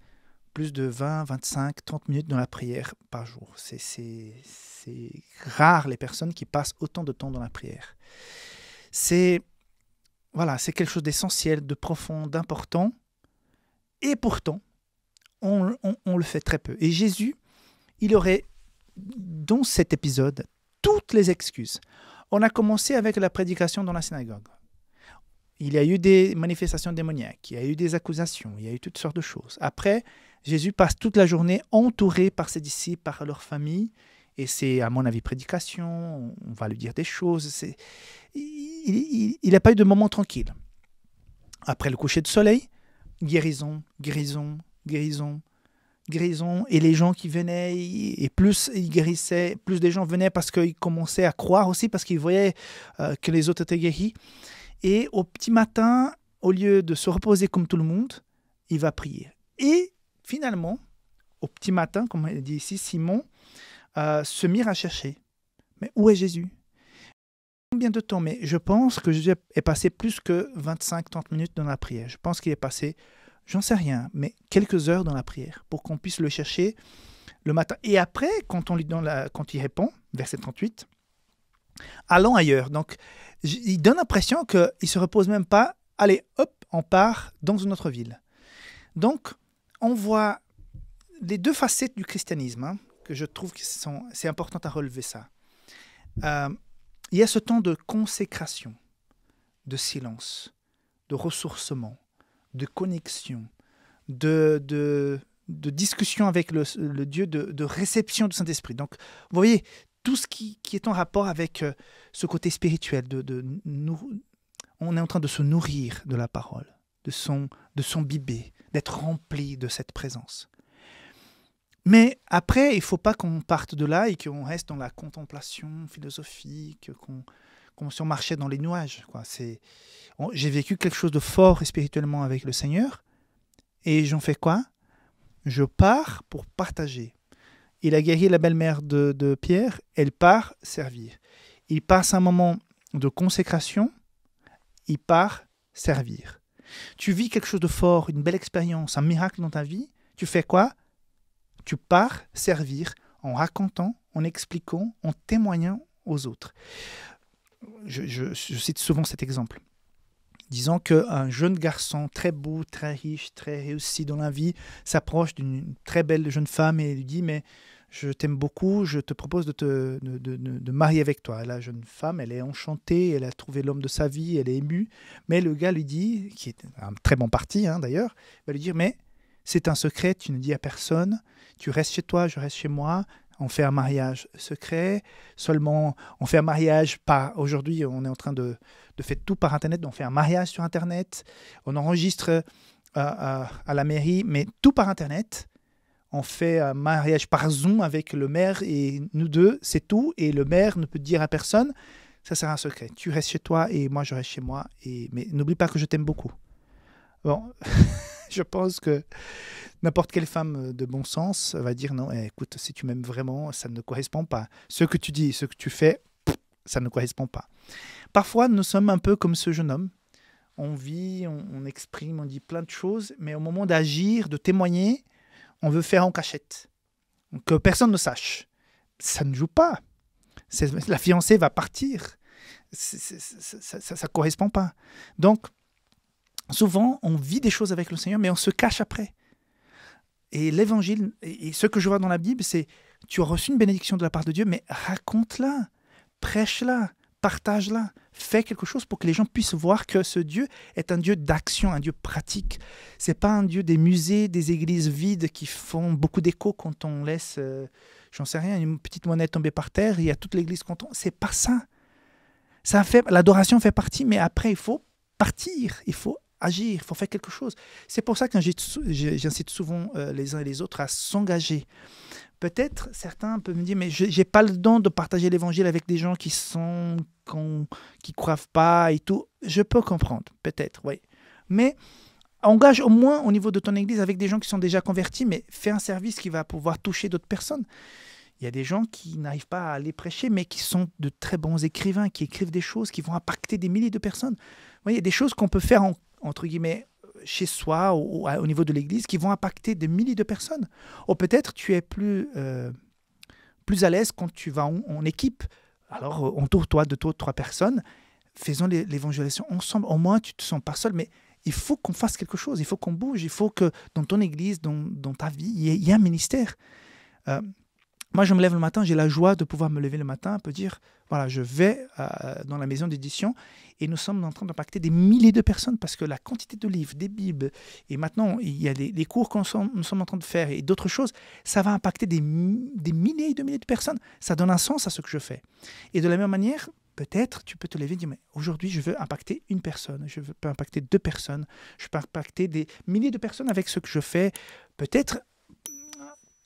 plus de 20, 25, 30 minutes dans la prière par jour. C'est rare les personnes qui passent autant de temps dans la prière. C'est quelque chose d'essentiel, de profond, d'important. Et pourtant, on le fait très peu. Et Jésus, il aurait, dans cet épisode, toutes les excuses. On a commencé avec la prédication dans la synagogue. Il y a eu des manifestations démoniaques, il y a eu des accusations, il y a eu toutes sortes de choses. Après, Jésus passe toute la journée entouré par ses disciples, par leur famille, et c'est, à mon avis, prédication, on va lui dire des choses. Il n'a pas eu de moment tranquille. Après le coucher de soleil, guérison, guérison, guérison, guérison, et les gens qui venaient, et plus ils guérissaient, plus des gens venaient parce qu'ils commençaient à croire aussi, parce qu'ils voyaient que les autres étaient guéris. Et au petit matin, au lieu de se reposer comme tout le monde, il va prier. Et finalement, au petit matin, comme il dit ici, Simon se mit à chercher. Mais où est Jésus? Combien de temps? Mais je pense que Jésus est passé plus que 25-30 minutes dans la prière. Je pense qu'il est passé, j'en sais rien, mais quelques heures dans la prière pour qu'on puisse le chercher le matin. Et après, quand il répond, verset 38, allons ailleurs. Donc, il donne l'impression qu'il ne se repose même pas. Allez, hop, on part dans une autre ville. Donc, on voit les deux facettes du christianisme, que je trouve que c'est important à relever ça. Il y a ce temps de consécration, de silence, de ressourcement, de connexion, de discussion avec le Dieu, de réception du Saint-Esprit. Donc, vous voyez, tout ce qui est en rapport avec ce côté spirituel. On est en train de se nourrir de la parole, de son bibé, d'être rempli de cette présence. Mais après, il ne faut pas qu'on parte de là et qu'on reste dans la contemplation philosophique, comme si on marchait dans les nuages, quoi. J'ai vécu quelque chose de fort spirituellement avec le Seigneur, et j'en fais quoi? Je pars pour partager. Il a guéri la belle-mère de Pierre, elle part servir. Il passe un moment de consécration, il part servir. Tu vis quelque chose de fort, une belle expérience, un miracle dans ta vie, tu fais quoi? Tu pars servir en racontant, en expliquant, en témoignant aux autres. Je cite souvent cet exemple. Disons qu'un jeune garçon très beau, très riche, très réussi dans la vie s'approche d'une très belle jeune femme et lui dit « Mais je t'aime beaucoup, je te propose de marier avec toi. » La jeune femme, elle est enchantée, elle a trouvé l'homme de sa vie, elle est émue. Mais le gars lui dit, qui est un très bon parti d'ailleurs, va lui dire « Mais c'est un secret, tu ne dis à personne, tu restes chez toi, je reste chez moi. » On fait un mariage secret, seulement on fait un mariage pas. Aujourd'hui, on est en train de faire tout par Internet. On fait un mariage sur Internet, on enregistre à la mairie, mais tout par Internet. On fait un mariage par Zoom avec le maire et nous deux, c'est tout. Et le maire ne peut dire à personne, ça sera un secret. Tu restes chez toi et moi je reste chez moi. Mais n'oublie pas que je t'aime beaucoup. Bon, je pense que n'importe quelle femme de bon sens va dire non, écoute, si tu m'aimes vraiment, ça ne correspond pas. Ce que tu dis, ce que tu fais, ça ne correspond pas. Parfois, nous sommes un peu comme ce jeune homme. On vit, on exprime, on dit plein de choses, mais au moment d'agir, de témoigner, on veut faire en cachette. Que personne ne sache. Ça ne joue pas. La fiancée va partir. Ça ne correspond pas. Donc, souvent, on vit des choses avec le Seigneur, mais on se cache après. Et l'évangile, et ce que je vois dans la Bible, c'est tu as reçu une bénédiction de la part de Dieu, mais raconte-la, prêche-la, partage-la, fais quelque chose pour que les gens puissent voir que ce Dieu est un Dieu d'action, un Dieu pratique. C'est pas un Dieu des musées, des églises vides qui font beaucoup d'écho quand on laisse, j'en sais rien, une petite monnaie tomber par terre, et il y a toute l'église content. C'est pas ça. L'adoration fait partie, mais après, il faut partir, il faut agir, il faut faire quelque chose. C'est pour ça que j'incite souvent les uns et les autres à s'engager. Peut-être, certains peuvent me dire, mais je n'ai pas le don de partager l'évangile avec des gens qui ne croient pas et tout. Je peux comprendre, peut-être, oui. Mais engage au moins au niveau de ton église avec des gens qui sont déjà convertis, mais fais un service qui va pouvoir toucher d'autres personnes. Il y a des gens qui n'arrivent pas à aller prêcher, mais qui sont de très bons écrivains, qui écrivent des choses qui vont impacter des milliers de personnes. Il y a des choses qu'on peut faire entre guillemets, chez soi ou au niveau de l'église qui vont impacter des milliers de personnes. Ou peut-être tu es plus à l'aise quand tu vas en équipe. Alors, entoure-toi de 3 personnes, faisons l'évangélisation ensemble. Au moins, tu ne te sens pas seul, mais il faut qu'on fasse quelque chose, il faut qu'on bouge, il faut que dans ton église, dans ta vie, il y ait un ministère. Moi, je me lève le matin, j'ai la joie de pouvoir me lever le matin, peut dire, voilà, je vais dans la maison d'édition et nous sommes en train d'impacter des milliers de personnes parce que la quantité de livres, des Bibles, et maintenant, il y a des cours que nous sommes en train de faire et d'autres choses, ça va impacter des milliers et de milliers de personnes. Ça donne un sens à ce que je fais. Et de la même manière, peut-être, tu peux te lever et dire, mais aujourd'hui, je veux impacter une personne, je peux impacter 2 personnes, je peux impacter des milliers de personnes avec ce que je fais. Peut-être,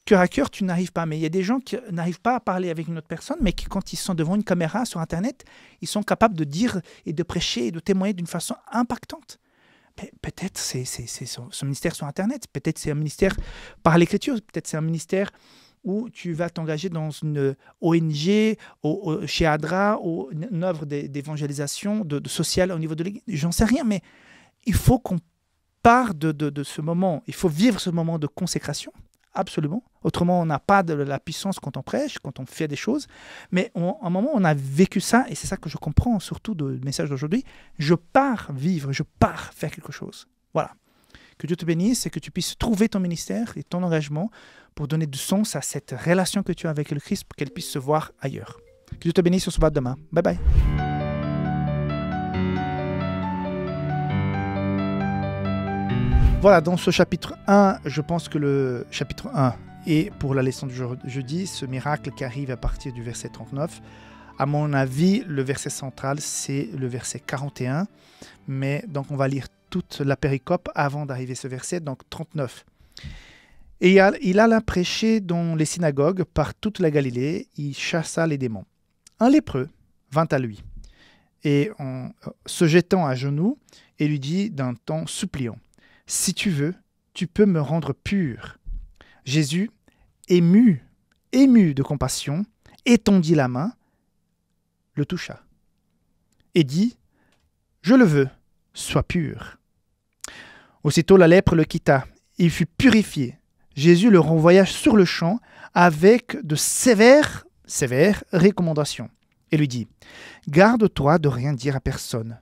cœur à cœur, tu n'arrives pas. Mais il y a des gens qui n'arrivent pas à parler avec une autre personne, mais qui, quand ils sont devant une caméra sur Internet, ils sont capables de dire et de prêcher et de témoigner d'une façon impactante. Peut-être c'est son ministère sur Internet, peut-être c'est un ministère par l'écriture, peut-être c'est un ministère où tu vas t'engager dans une ONG, chez ADRA, ou une œuvre d'évangélisation, de sociale au niveau de l'Église. J'en sais rien, mais il faut qu'on parte de ce moment, il faut vivre ce moment de consécration. Absolument. Autrement, on n'a pas de la puissance quand on prêche, quand on fait des choses. Mais à un moment, on a vécu ça, et c'est ça que je comprends surtout du message d'aujourd'hui. Je pars vivre, je pars faire quelque chose. Voilà. Que Dieu te bénisse et que tu puisses trouver ton ministère et ton engagement pour donner du sens à cette relation que tu as avec le Christ, pour qu'elle puisse se voir ailleurs. Que Dieu te bénisse, on se voit demain. Bye bye. Voilà, dans ce chapitre 1, je pense que le chapitre 1, Et pour la leçon du jeudi, ce miracle qui arrive à partir du verset 39, à mon avis, le verset central, c'est le verset 41. Mais donc, on va lire toute la péricope avant d'arriver à ce verset, donc 39. Et il alla prêcher dans les synagogues par toute la Galilée. Il chassa les démons. Un lépreux vint à lui, et en se jetant à genoux, et lui dit d'un ton suppliant, « Si tu veux, tu peux me rendre pur. » Jésus, ému de compassion, étendit la main, le toucha, et dit, « Je le veux, sois pur. » Aussitôt la lèpre le quitta, il fut purifié. Jésus le renvoya sur le champ avec de sévères recommandations, et lui dit, « Garde-toi de rien dire à personne,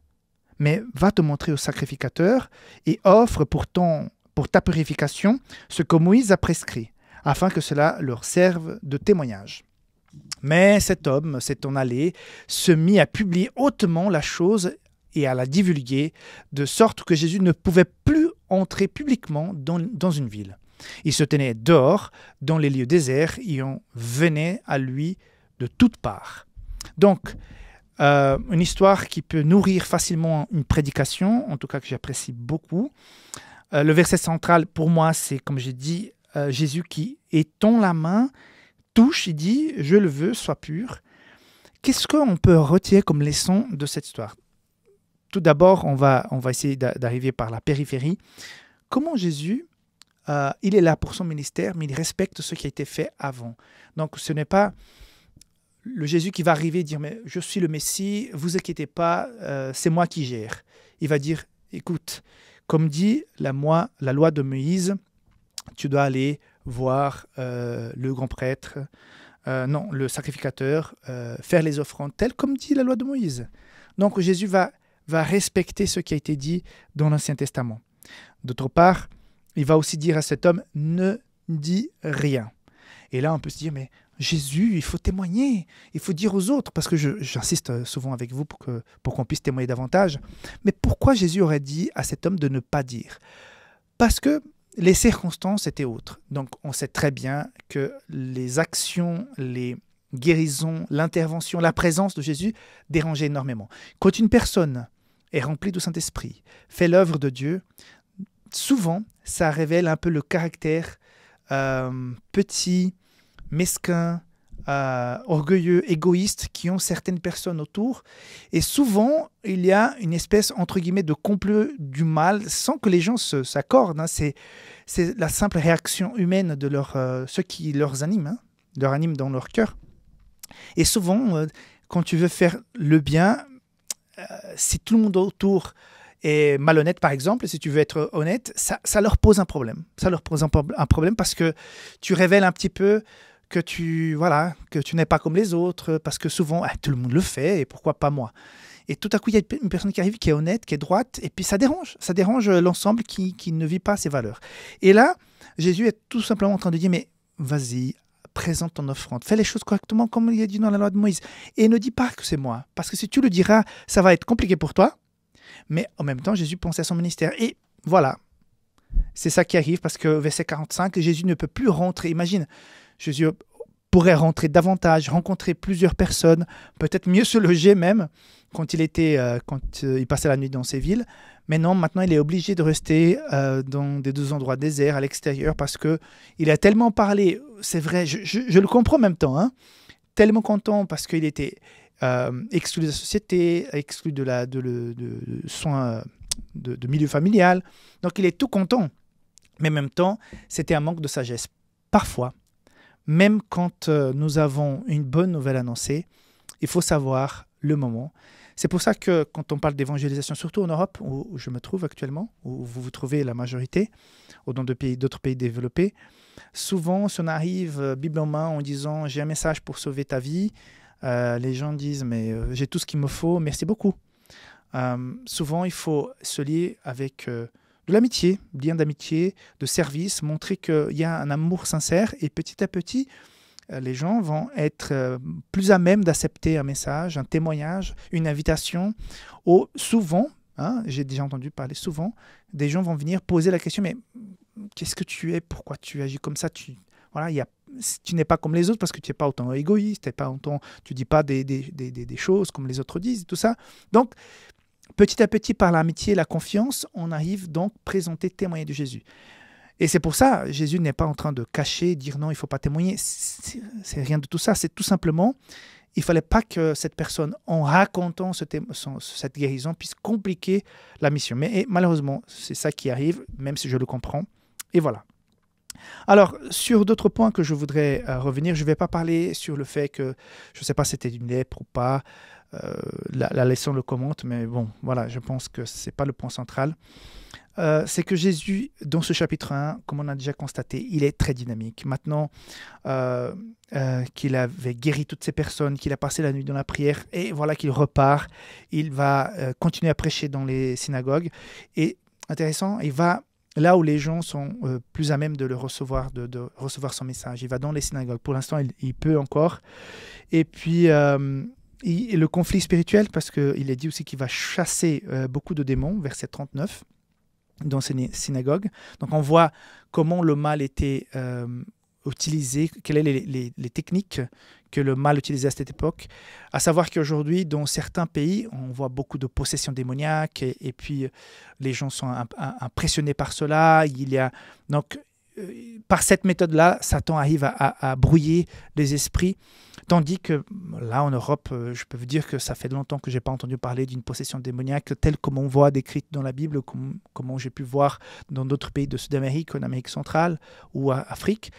mais va te montrer au sacrificateur et offre pour ta purification ce que Moïse a prescrit, afin que cela leur serve de témoignage. » Mais cet homme s'étant allé, se mit à publier hautement la chose et à la divulguer, de sorte que Jésus ne pouvait plus entrer publiquement dans une ville. Il se tenait dehors, dans les lieux déserts, et on venait à lui de toutes parts. Donc, une histoire qui peut nourrir facilement une prédication, en tout cas que j'apprécie beaucoup. Le verset central, pour moi, c'est, comme j'ai dit, Jésus qui étend la main, touche, il dit « Je le veux, sois pur ». Qu'est-ce qu'on peut retirer comme leçon de cette histoire? Tout d'abord, on va essayer d'arriver par la périphérie. Comment Jésus, il est là pour son ministère, mais il respecte ce qui a été fait avant. Donc, ce n'est pas le Jésus qui va arriver et dire « Mais je suis le Messie, vous inquiétez pas, c'est moi qui gère ». Il va dire « Écoute, comme dit la loi de Moïse, tu dois aller voir le grand prêtre, le sacrificateur, faire les offrandes, tel comme dit la loi de Moïse. » Donc Jésus va respecter ce qui a été dit dans l'Ancien Testament. D'autre part, il va aussi dire à cet homme, ne dis rien. Et là, on peut se dire, mais Jésus, il faut témoigner, il faut dire aux autres, parce que j'insiste souvent avec vous pour qu'on puisse témoigner davantage. Mais pourquoi Jésus aurait dit à cet homme de ne pas dire? Parce que les circonstances étaient autres. Donc, on sait très bien que les actions, les guérisons, l'intervention, la présence de Jésus dérangeaient énormément. Quand une personne est remplie du Saint-Esprit, fait l'œuvre de Dieu, souvent, ça révèle un peu le caractère petit, mesquin, orgueilleux, égoïste qui ont certaines personnes autour. Et souvent, il y a une espèce, entre guillemets, de complot du mal sans que les gens s'accordent. Hein. C'est la simple réaction humaine de ceux qui leur animent dans leur cœur. Et souvent, quand tu veux faire le bien, si tout le monde autour est malhonnête, par exemple, si tu veux être honnête, ça leur pose un problème. Ça leur pose un problème parce que tu révèles un petit peu que tu n'es pas comme les autres, parce que souvent, tout le monde le fait, et pourquoi pas moi? Et tout à coup, il y a une personne qui arrive, qui est honnête, qui est droite, et puis ça dérange l'ensemble qui ne vit pas ses valeurs. Et là, Jésus est tout simplement en train de dire, mais vas-y, présente ton offrande, fais les choses correctement comme il est dit dans la loi de Moïse, et ne dis pas que c'est moi, parce que si tu le diras, ça va être compliqué pour toi, mais en même temps, Jésus pensait à son ministère, et voilà, c'est ça qui arrive, parce que verset 45, Jésus ne peut plus rentrer, imagine, Jésus pourrait rentrer davantage, rencontrer plusieurs personnes, peut-être mieux se loger même quand il passait la nuit dans ces villes. Mais non, maintenant il est obligé de rester dans des deux endroits déserts à l'extérieur parce qu'il a tellement parlé, c'est vrai, je le comprends en même temps, hein, tellement content parce qu'il était exclu de la société, exclu de soins de milieu familial. Donc il est tout content. Mais en même temps, c'était un manque de sagesse. Parfois, même quand nous avons une bonne nouvelle annoncée, il faut savoir le moment. C'est pour ça que quand on parle d'évangélisation, surtout en Europe, où je me trouve actuellement, où vous vous trouvez la majorité, ou dans d'autres pays développés, souvent, si on arrive Bible en main en disant « j'ai un message pour sauver ta vie », les gens disent « mais j'ai tout ce qu'il me faut, merci beaucoup ». Souvent, il faut se lier avec de l'amitié, lien d'amitié, de service, montrer qu'il y a un amour sincère et petit à petit, les gens vont être plus à même d'accepter un message, un témoignage, une invitation. Ou souvent, j'ai déjà entendu parler souvent, des gens vont venir poser la question, mais qu'est-ce que tu es? Pourquoi tu agis comme ça? Voilà, tu n'es pas comme les autres parce que tu n'es pas autant égoïste, tu ne dis pas des choses comme les autres disent, tout ça. Donc, petit à petit, par l'amitié et la confiance, on arrive donc à présenter, témoigner de Jésus. Et c'est pour ça, Jésus n'est pas en train de cacher, dire non, il ne faut pas témoigner. C'est rien de tout ça. C'est tout simplement, il ne fallait pas que cette personne, en racontant cette guérison, puisse compliquer la mission. Mais malheureusement, c'est ça qui arrive, même si je le comprends. Et voilà. Alors, sur d'autres points que je voudrais revenir, je ne vais pas parler sur le fait que, je ne sais pas si c'était une lèpre ou pas, la leçon le commente, mais bon, voilà, je pense que ce n'est pas le point central. C'est que Jésus, dans ce chapitre 1, comme on a déjà constaté, il est très dynamique. Maintenant qu'il avait guéri toutes ces personnes, qu'il a passé la nuit dans la prière, et voilà qu'il repart, il va continuer à prêcher dans les synagogues. Et intéressant, il va là où les gens sont plus à même de le recevoir, de recevoir son message. Il va dans les synagogues. Pour l'instant, il peut encore. Et puis, le conflit spirituel, parce qu'il est dit aussi qu'il va chasser beaucoup de démons, verset 39. Dans ces synagogues. Donc on voit comment le mal était utilisé, quelles sont les techniques que le mal utilisait à cette époque. À savoir qu'aujourd'hui, dans certains pays, on voit beaucoup de possessions démoniaques et puis les gens sont impressionnés par cela. Donc, par cette méthode-là, Satan arrive à brouiller les esprits. Tandis que là, en Europe, je peux vous dire que ça fait longtemps que je n'ai pas entendu parler d'une possession démoniaque telle comme on voit décrite dans la Bible, comme j'ai pu voir dans d'autres pays de Sud-Amérique, en Amérique centrale ou en Afrique.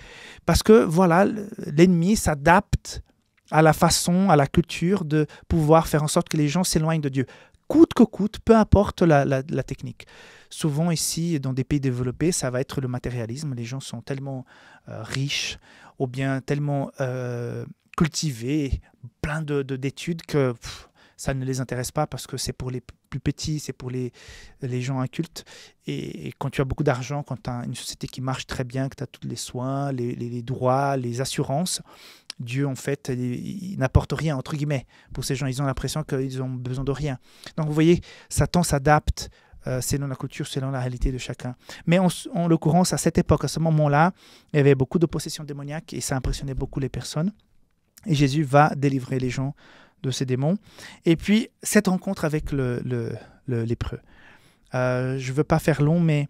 Parce que voilà, l'ennemi s'adapte à la façon, à la culture de pouvoir faire en sorte que les gens s'éloignent de Dieu. Coûte que coûte, peu importe la technique. Souvent ici, dans des pays développés, ça va être le matérialisme. Les gens sont tellement riches ou bien tellement cultivés, plein d'études que ça ne les intéresse pas parce que c'est pour les plus petits, c'est pour les gens incultes. Et quand tu as beaucoup d'argent, quand tu as une société qui marche très bien, que tu as tous les soins, les droits, les assurances, Dieu, en fait, il n'apporte rien, entre guillemets. Pour ces gens, ils ont l'impression qu'ils ont besoin de rien. Donc, vous voyez, Satan s'adapte selon la culture, selon la réalité de chacun. Mais en l'occurrence, à cette époque, à ce moment-là, il y avait beaucoup de possessions démoniaques et ça impressionnait beaucoup les personnes. Et Jésus va délivrer les gens de ces démons. Et puis, cette rencontre avec le lépreux. Je ne veux pas faire long, mais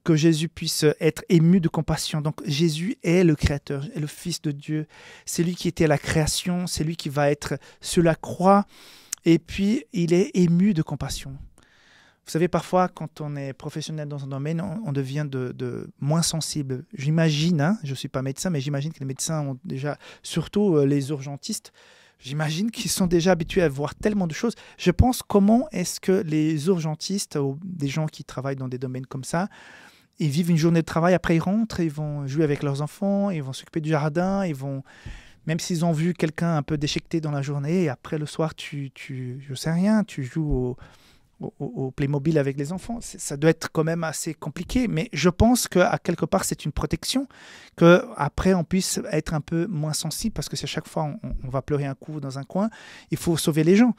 que Jésus puisse être ému de compassion. Donc Jésus est le Créateur, est le Fils de Dieu. C'est lui qui était à la création, c'est lui qui va être sur la croix. Et puis, il est ému de compassion. Vous savez, parfois, quand on est professionnel dans un domaine, on devient de moins sensible. J'imagine, je ne suis pas médecin, mais j'imagine que les médecins ont déjà, surtout les urgentistes, j'imagine qu'ils sont déjà habitués à voir tellement de choses. Je pense comment est-ce que les urgentistes ou des gens qui travaillent dans des domaines comme ça, ils vivent une journée de travail, après ils rentrent, ils vont jouer avec leurs enfants, ils vont s'occuper du jardin, même s'ils ont vu quelqu'un un peu déchiqueté dans la journée, et après le soir, je sais rien, tu joues au Playmobil avec les enfants. Ça doit être quand même assez compliqué, mais je pense qu'à quelque part, c'est une protection, qu'après, on puisse être un peu moins sensible, parce que si à chaque fois, on va pleurer un coup dans un coin, il faut sauver les gens.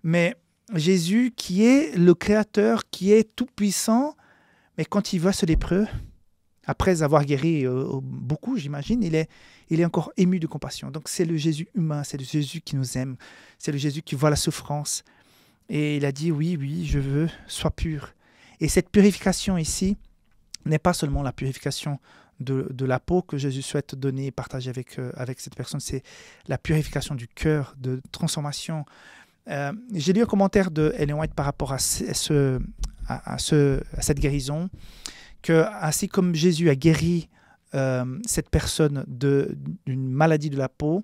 Mais Jésus, qui est le Créateur, qui est tout-puissant, mais quand il voit ce lépreux, après avoir guéri beaucoup, j'imagine, il est encore ému de compassion. Donc c'est le Jésus humain, c'est le Jésus qui nous aime, c'est le Jésus qui voit la souffrance. Et il a dit, oui, je veux, sois pur. Et cette purification ici n'est pas seulement la purification de la peau que Jésus souhaite donner et partager avec cette personne, c'est la purification du cœur, de transformation. J'ai lu un commentaire de Ellen White par rapport à cette guérison, que ainsi comme Jésus a guéri cette personne d'une maladie de la peau,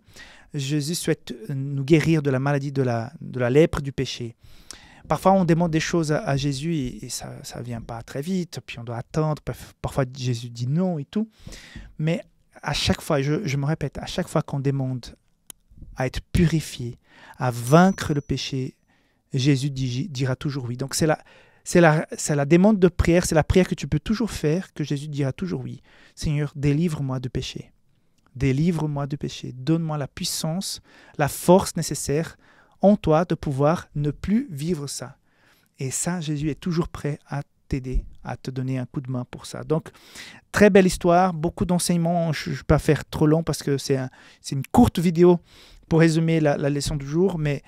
Jésus souhaite nous guérir de la maladie de la lèpre du péché. Parfois, on demande des choses à Jésus et ça ne vient pas très vite, puis on doit attendre. Parfois, Jésus dit non et tout. Mais à chaque fois, je me répète, à chaque fois qu'on demande à être purifié, à vaincre le péché, Jésus dira toujours oui. Donc, c'est la demande de prière, c'est la prière que tu peux toujours faire, que Jésus dira toujours oui. Seigneur, délivre-moi du péché. Délivre-moi du péché. Donne-moi la puissance, la force nécessaire en toi de pouvoir ne plus vivre ça. Et ça, Jésus est toujours prêt à t'aider à te donner un coup de main pour ça. Donc, très belle histoire, beaucoup d'enseignements. Je ne vais pas faire trop long parce que c'est une courte vidéo pour résumer la leçon du jour, mais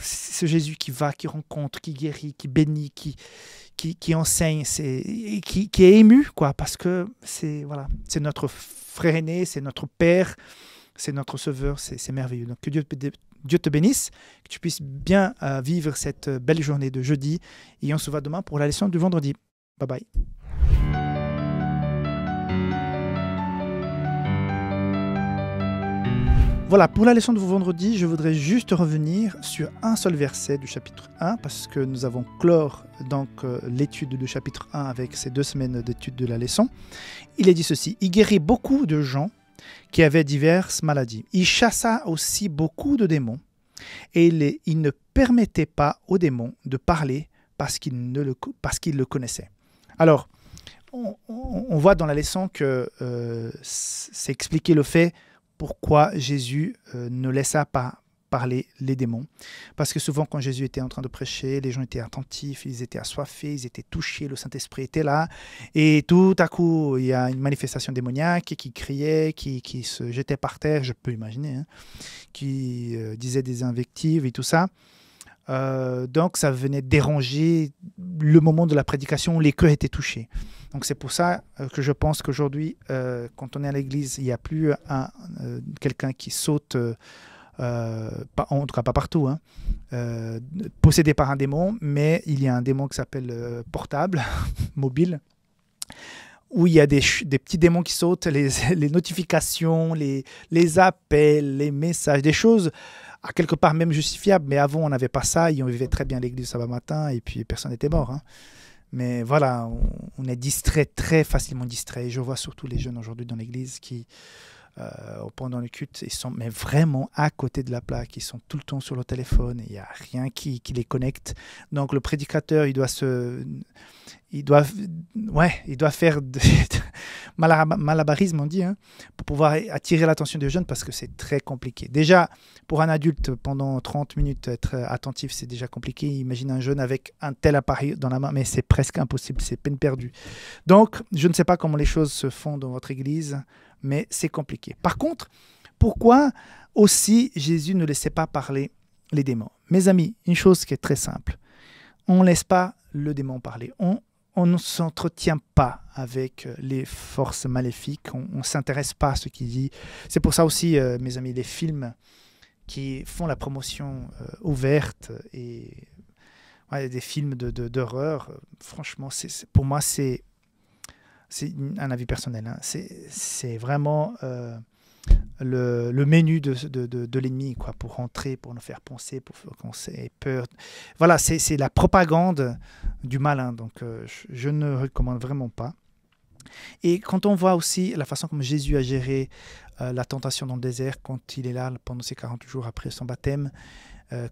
c'est ce Jésus qui va, qui rencontre, qui guérit, qui bénit, qui enseigne, qui est ému, quoi, parce que c'est notre frère aîné, c'est notre Père, c'est notre Sauveur, c'est merveilleux. Donc que Dieu te bénisse, que tu puisses bien vivre cette belle journée de jeudi, et on se voit demain pour la leçon du vendredi. Bye bye. Voilà, pour la leçon de vendredi, je voudrais juste revenir sur un seul verset du chapitre 1, parce que nous avons clore donc l'étude du chapitre 1 avec ces 2 semaines d'étude de la leçon. Il est dit ceci: il guérit beaucoup de gens qui avaient diverses maladies. Il chassa aussi beaucoup de démons, et il ne permettait pas aux démons de parler parce qu'ils le connaissaient. Alors, on voit dans la leçon que c'est expliqué le fait pourquoi Jésus ne laissa pas parler les démons. Parce que souvent, quand Jésus était en train de prêcher, les gens étaient attentifs, ils étaient assoiffés, ils étaient touchés, le Saint-Esprit était là. Et tout à coup, il y a une manifestation démoniaque qui criait, qui se jetait par terre, je peux imaginer, hein, qui disait des invectives et tout ça. Donc, ça venait déranger le moment de la prédication où les cœurs étaient touchés. Donc, c'est pour ça que je pense qu'aujourd'hui, quand on est à l'église, il n'y a plus quelqu'un qui saute, en tout cas pas partout, hein, possédé par un démon, mais il y a un démon qui s'appelle portable, mobile, où il y a des petits démons qui sautent, les notifications, les appels, les messages, des choses à quelque part même justifiables. Mais avant, on n'avait pas ça et on vivait très bien à l'église le sabbat matin et puis personne n'était mort. Hein. Mais voilà, on est distrait, très facilement distrait. Je vois surtout les jeunes aujourd'hui dans l'église qui, pendant le culte, ils sont mais vraiment à côté de la plaque. Ils sont tout le temps sur le téléphone. Il n'y a rien qui les connecte. Donc le prédicateur, il doit faire malabarisme, on dit, hein, pour pouvoir attirer l'attention des jeunes parce que c'est très compliqué. Déjà, pour un adulte, pendant 30 minutes, être attentif, c'est déjà compliqué. Imagine un jeune avec un tel appareil dans la main, mais c'est presque impossible, c'est peine perdue. Donc, je ne sais pas comment les choses se font dans votre église, mais c'est compliqué. Par contre, pourquoi aussi Jésus ne laissait pas parler les démons? Mes amis, une chose qui est très simple, on ne laisse pas le démon parler. On ne s'entretient pas avec les forces maléfiques, on ne s'intéresse pas à ce qu'il dit. C'est pour ça aussi, mes amis, les films qui font la promotion ouverte et des films d'horreur, franchement, pour moi, c'est un avis personnel. Hein. C'est vraiment le menu de l'ennemi, quoi, pour rentrer, pour nous faire penser, pour qu'on ait peur. Voilà, c'est la propagande du malin. Donc, je ne recommande vraiment pas. Et quand on voit aussi la façon comme Jésus a géré la tentation dans le désert, quand il est là pendant ces 40 jours après son baptême,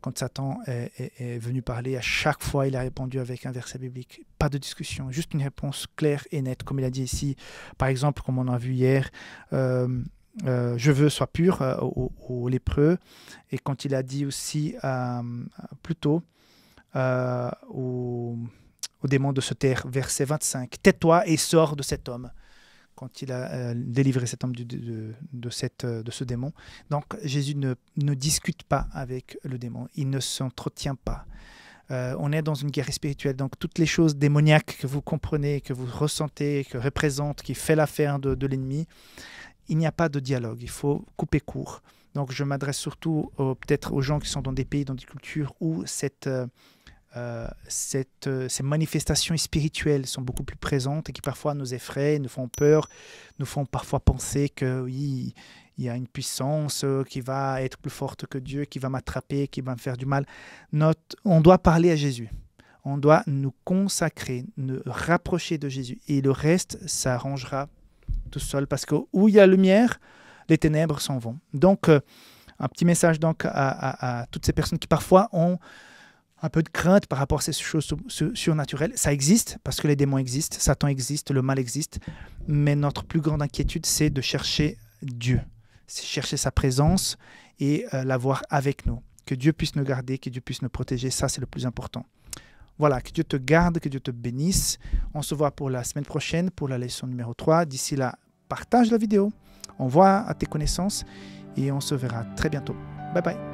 quand Satan est venu parler, à chaque fois, il a répondu avec un verset biblique. Pas de discussion, juste une réponse claire et nette, comme il a dit ici. Par exemple, comme on a vu hier, je veux sois pur aux lépreux. Et quand il a dit aussi plutôt au démon de se taire, verset 25, « Tais-toi et sors de cet homme » quand il a délivré cet homme de ce démon. Donc Jésus ne discute pas avec le démon, il ne s'entretient pas. On est dans une guerre spirituelle, donc toutes les choses démoniaques que vous comprenez, que vous ressentez, que représente, qui fait l'affaire de l'ennemi, il n'y a pas de dialogue, il faut couper court. Donc je m'adresse surtout peut-être aux gens qui sont dans des pays, dans des cultures où ces manifestations spirituelles sont beaucoup plus présentes et qui parfois nous effraient, nous font peur, nous font parfois penser que oui, il y a une puissance qui va être plus forte que Dieu, qui va m'attraper, qui va me faire du mal. On doit parler à Jésus. On doit nous consacrer, nous rapprocher de Jésus. Et le reste s'arrangera tout seul parce que où il y a lumière, les ténèbres s'en vont. Donc, un petit message donc à toutes ces personnes qui parfois ont un peu de crainte par rapport à ces choses surnaturelles. Ça existe parce que les démons existent, Satan existe, le mal existe. Mais notre plus grande inquiétude, c'est de chercher Dieu. C'est chercher sa présence et l'avoir avec nous. Que Dieu puisse nous garder, que Dieu puisse nous protéger. Ça, c'est le plus important. Voilà, que Dieu te garde, que Dieu te bénisse. On se voit pour la semaine prochaine, pour la leçon numéro 3. D'ici là, partage la vidéo, envoie à tes connaissances et on se verra très bientôt. Bye bye.